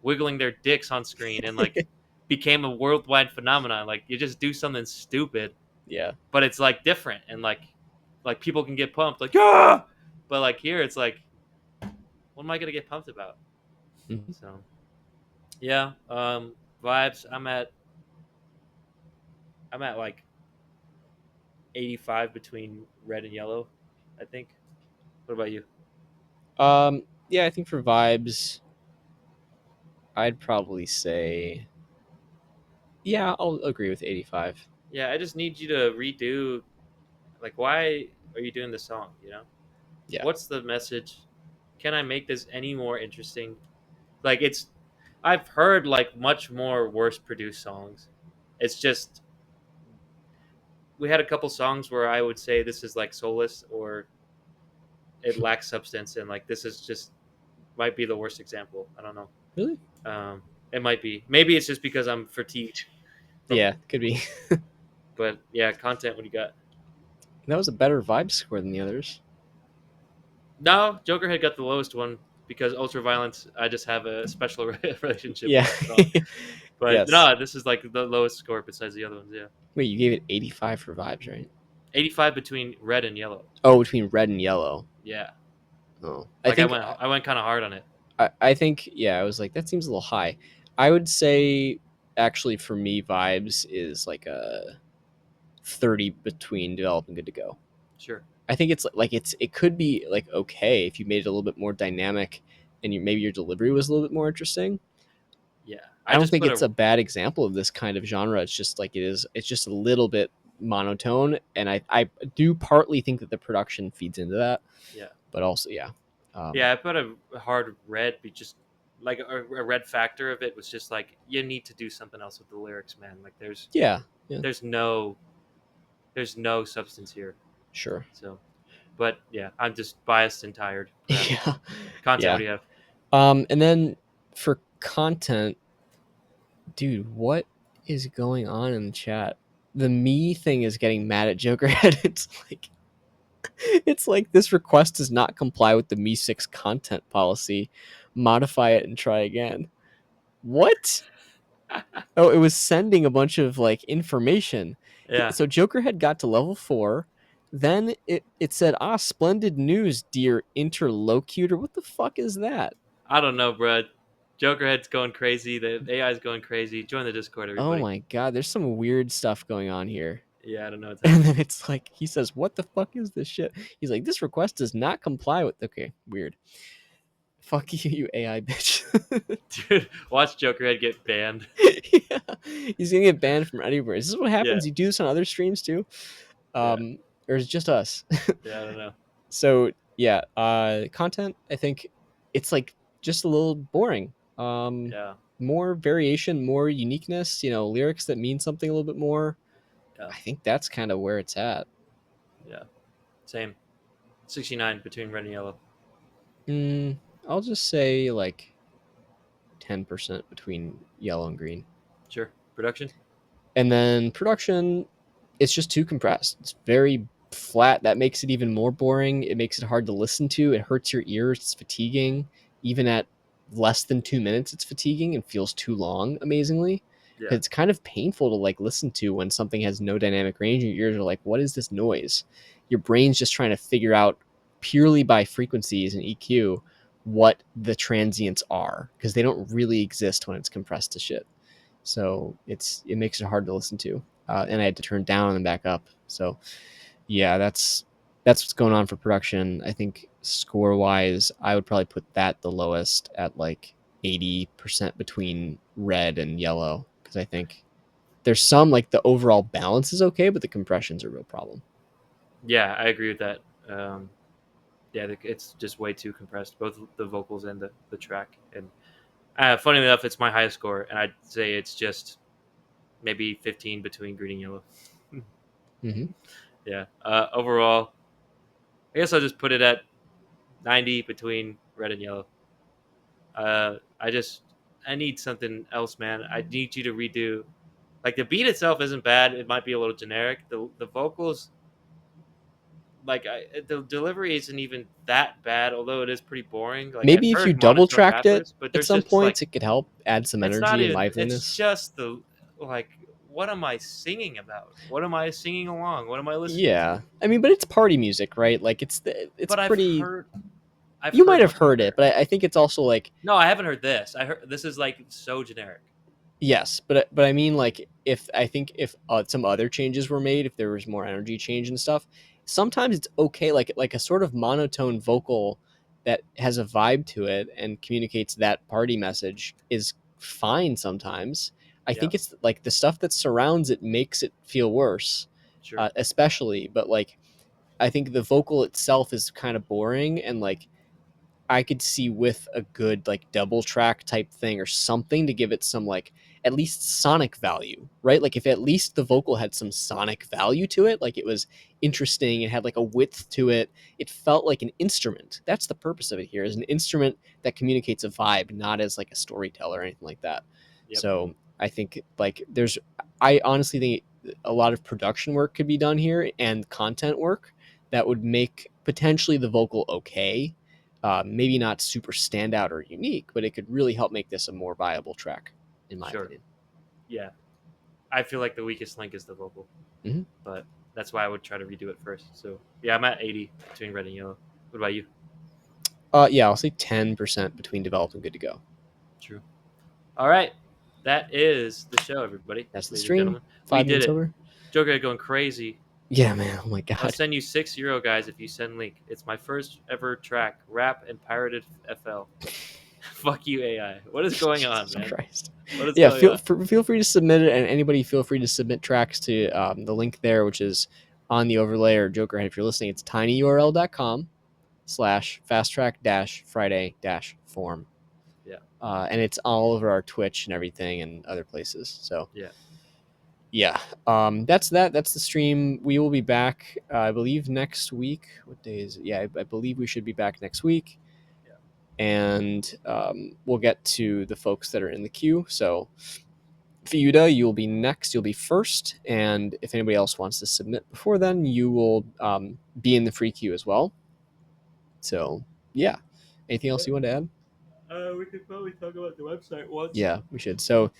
wiggling their dicks on screen and like became a worldwide phenomenon. Like you just do something stupid, Yeah. but it's like different and like people can get pumped like yeah, but like here it's like what am I gonna get pumped about? Mhm. So yeah, vibes. I'm at like 85 between red and yellow, I think. What about you? Yeah, I think for vibes, I'd probably say, yeah, I'll agree with 85. Yeah, I just need you to redo like why are you doing the song, you know? Yeah. What's the message? Can I make this any more interesting? Like it's I've heard like much more worse produced songs. It's just we had a couple songs where I would say this is like soulless or it lacks substance and like this is just might be the worst example. I don't know. Really? Um it might be. Maybe it's just because I'm fatigued from Yeah, could be. but yeah, content what do you got? That was a better vibe score than the others. No, Joker had got the lowest one because Ultraviolence. I just have a special relationship with Yeah. that song. But Yes. no, this is like the lowest score besides the other ones. Yeah, Wait, you gave it 85 for vibes, right? 85 between red and yellow. Oh, between red and yellow. Yeah, Oh, I like I think went I went kind of hard on it. I think yeah, I was like that seems a little high. I would say actually for me vibes is like a 30 between develop and good to go. Sure. I think it's like it could be like okay if you made it a little bit more dynamic and maybe your delivery was a little bit more interesting. Yeah, I I don't just think put it's a a bad example of this kind of genre. It's just like it is. It's just a little bit monotone, and I do partly think that the production feeds into that, yeah but also yeah, yeah I put a hard red. Be just like a red factor of it was just like you need to do something else with the lyrics, man. Like yeah, yeah, there's no there's no substance here. sure, So, but yeah, I'm just biased and tired, perhaps. yeah, Content, what yeah. do you have? And then for content, dude, what is going on in the chat? The me thing is getting mad at Jokerhead. It's like this request does not comply with the Me6 content policy. Modify it and try again. What? Oh, it was sending a bunch of like information. Yeah, So Jokerhead got to level 4. Then it said, splendid news, dear interlocutor. What the fuck is that? I don't know, bro. Jokerhead's going crazy. The AI is going crazy. Join the Discord, Oh everybody. my god, there's some weird stuff going on here. Yeah, I don't know what's And happening. then it's like he says, "What the fuck is this shit?" He's like, "This request does not comply with." Okay, weird. Fuck you, you AI bitch. Dude, watch Jokerhead get banned. Yeah, he's gonna get banned from anywhere. Is this what Yeah, happens? You do this on other streams too, yeah, or is it just us? yeah. I don't know. So yeah, content. I think it's like just a little boring. Yeah, More variation, more uniqueness. Lyrics that mean something a little bit more. yeah, I think that's kind of where it's at. yeah. Same. 69 between red and yellow. Mm, I'll just say like 10% between yellow and green. Sure. Production. And then production, it's just too compressed. It's very flat. That makes it even more boring. It makes it hard to listen to. It hurts your ears. It's fatiguing. Even at less than 2 minutes, it's fatiguing and feels too long, amazingly. Yeah, Because it's kind of painful to like listen to when something has no dynamic range. Your ears are like, what is this noise? Your brain's just trying to figure out purely by frequencies and EQ what the transients are because they don't really exist when it's compressed to shit. So it makes it hard to listen to, and I had to turn down and back up. So yeah, that's what's going on for production. I think score wise, I would probably put that the lowest at like 80% between red and yellow because I think there's some like the overall balance is okay, but the compression's a real problem. yeah. I agree with that. Yeah, it's just way too compressed, both the vocals and the track. And funny enough, it's my highest score, and I'd say it's just maybe 15 between green and yellow. Mm-hmm. Yeah. Overall, I guess I'll just put it at 90 between red and yellow. I just I need something else, man. I need you to redo. Like the beat itself isn't bad. It might be a little generic. The vocals, the delivery isn't even that bad, although it is pretty boring. Like I've Maybe if you heard double monotone tracked it rappers, but at there's some just like points, it could help add some it's not energy and even. It's liveliness. just the like. What am I singing about? What am I singing along? What am I listening Yeah, to? I mean, but it's party music, right? Like it's But pretty. I've You might heard have much heard it, better. but I think it's also like No, I haven't heard this. I heard this is like so generic. yes, but I mean like if I think if some other changes were made, if there was more energy change and stuff, sometimes it's okay. Like a sort of monotone vocal that has a vibe to it and communicates that party message is fine sometimes. I Yeah, think it's like the stuff that surrounds it makes it feel worse, sure. especially. But like I think the vocal itself is kind of boring and like I could see with a good like double track type thing or something to give it some like at least sonic value, right? Like if at least the vocal had some sonic value to it, like it was interesting, it had like a width to it, it felt like an instrument. That's the purpose of it here, is an instrument that communicates a vibe, not as like a storyteller or anything like that. Yep, So I think like I honestly think a lot of production work could be done here and content work that would make potentially the vocal okay, maybe not super standout or unique, but it could really help make this a more viable track, in my sure. opinion. Yeah, I feel like the weakest link is the vocal, Hmm. but that's why I would try to redo it first. So yeah, I'm at 80 between red and yellow. What about you? Yeah, I'll say 10% between developed and good to go. True. All right, that is the show, everybody, That's the ladies and stream. gentlemen. We Five did minutes it. over. Joker going crazy. Yeah, man. Oh my I'll god. send you €6, guys, if you send link. It's my first ever track, rap and pirated FL. Fuck you, AI. What is going on, Jesus man? Christ. What is Yeah, going feel on? feel free to submit it, and anybody feel free to submit tracks to the link there, which is on the overlay or Jokerhead. If you're listening, it's tinyurl.com/fasttrack Friday form. Yeah, And it's all over our Twitch and everything and other places. So yeah, yeah, that's that. That's the stream. We will be back, I believe, next week. What day is it? Yeah, I believe we should be back next week, yeah. and we'll get to the folks that are in the queue. So Fiuda, you'll be next. You'll be first, and if anybody else wants to submit before then, you will be in the free queue as well. So yeah, anything else you want to add? We could probably talk about the website once. Yeah, we should. So,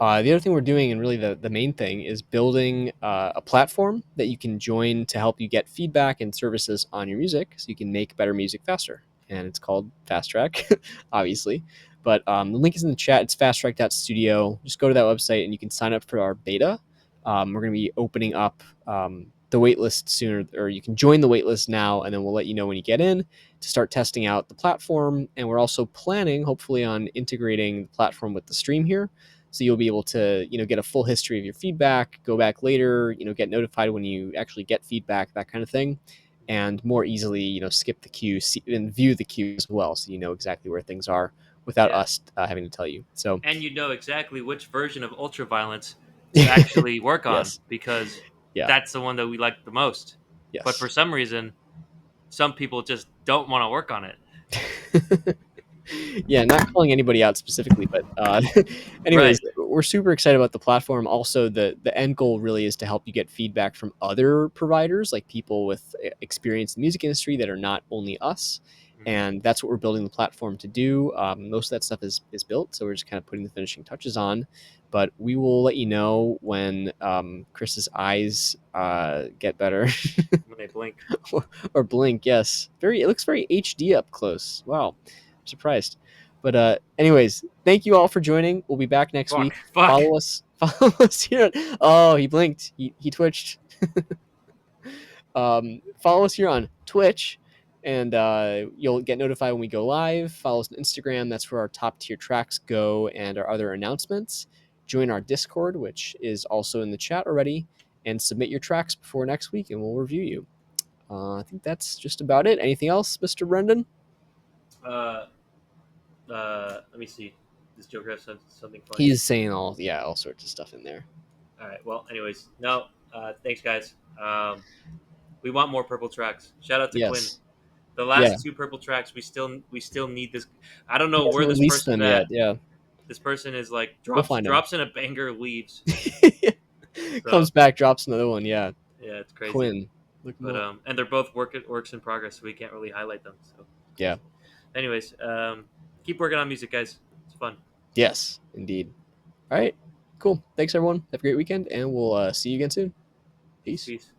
Yeah, the other thing we're doing, and really the main thing, is building a platform that you can join to help you get feedback and services on your music so you can make better music faster. And it's called FastTrack, obviously. But the link is in the chat. It's fasttrack.studio. Just go to that website and you can sign up for our beta. We're going to be opening up the waitlist sooner, or you can join the waitlist now, and then we'll let you know when you get in to start testing out the platform. And we're also planning, hopefully, on integrating the platform with the stream here. So you'll be able to, get a full history of your feedback, go back later, get notified when you actually get feedback, that kind of thing, and more easily, skip the queue and view the queue as well, so you know exactly where things are without Yeah, us having to tell you. So, and you know exactly which version of ultraviolence to actually work on yes, because yeah, that's the one that we like the most. But for yes. some reason, some people just don't want to work on it. Yeah, not calling anybody out specifically, but anyways, Right. we're super excited about the platform. Also, the end goal really is to help you get feedback from other providers, like people with experience in the music industry that are not only us. Hmm. And that's what we're building the platform to do. Most of that stuff is built, so we're just kind of putting the finishing touches on. But we will let you know when Chris's eyes get better. When they blink. or blink. Yes, it looks very HD up close. Wow, I'm surprised. But anyways, thank you all for joining. We'll be back next Fuck. week. Fuck. Follow us. Follow us here. Oh, he blinked. He twitched. Follow us here on Twitch, and you'll get notified when we go live. Follow us on Instagram. That's where our top tier tracks go and our other announcements. Join our Discord, which is also in the chat already, and submit your tracks before next week, and we'll review you. I think that's just about it. Anything else, Mr. Brendan? Uh, let me see. Does Joker have something funny? He's saying all sorts of stuff in there. All right. Well, anyways, no. Thanks, guys. We want more purple tracks. Shout out to Quinn. Yes. The Yeah. last two purple tracks, we still need this. I don't He know where hasn't this released person's them yet. at. Yeah. This person is like We'll drops find him. drops in a banger, leaves. Comes So back, drops another one. Yeah. yeah, it's crazy. Quinn. Look him But up. and they're both works in progress, so we can't really highlight them. So it's Yeah. crazy. Anyways, keep working on music, guys. It's fun. Yes, indeed. All right. Cool. Thanks, everyone. Have a great weekend, and we'll see you again soon. Peace, Peace. peace.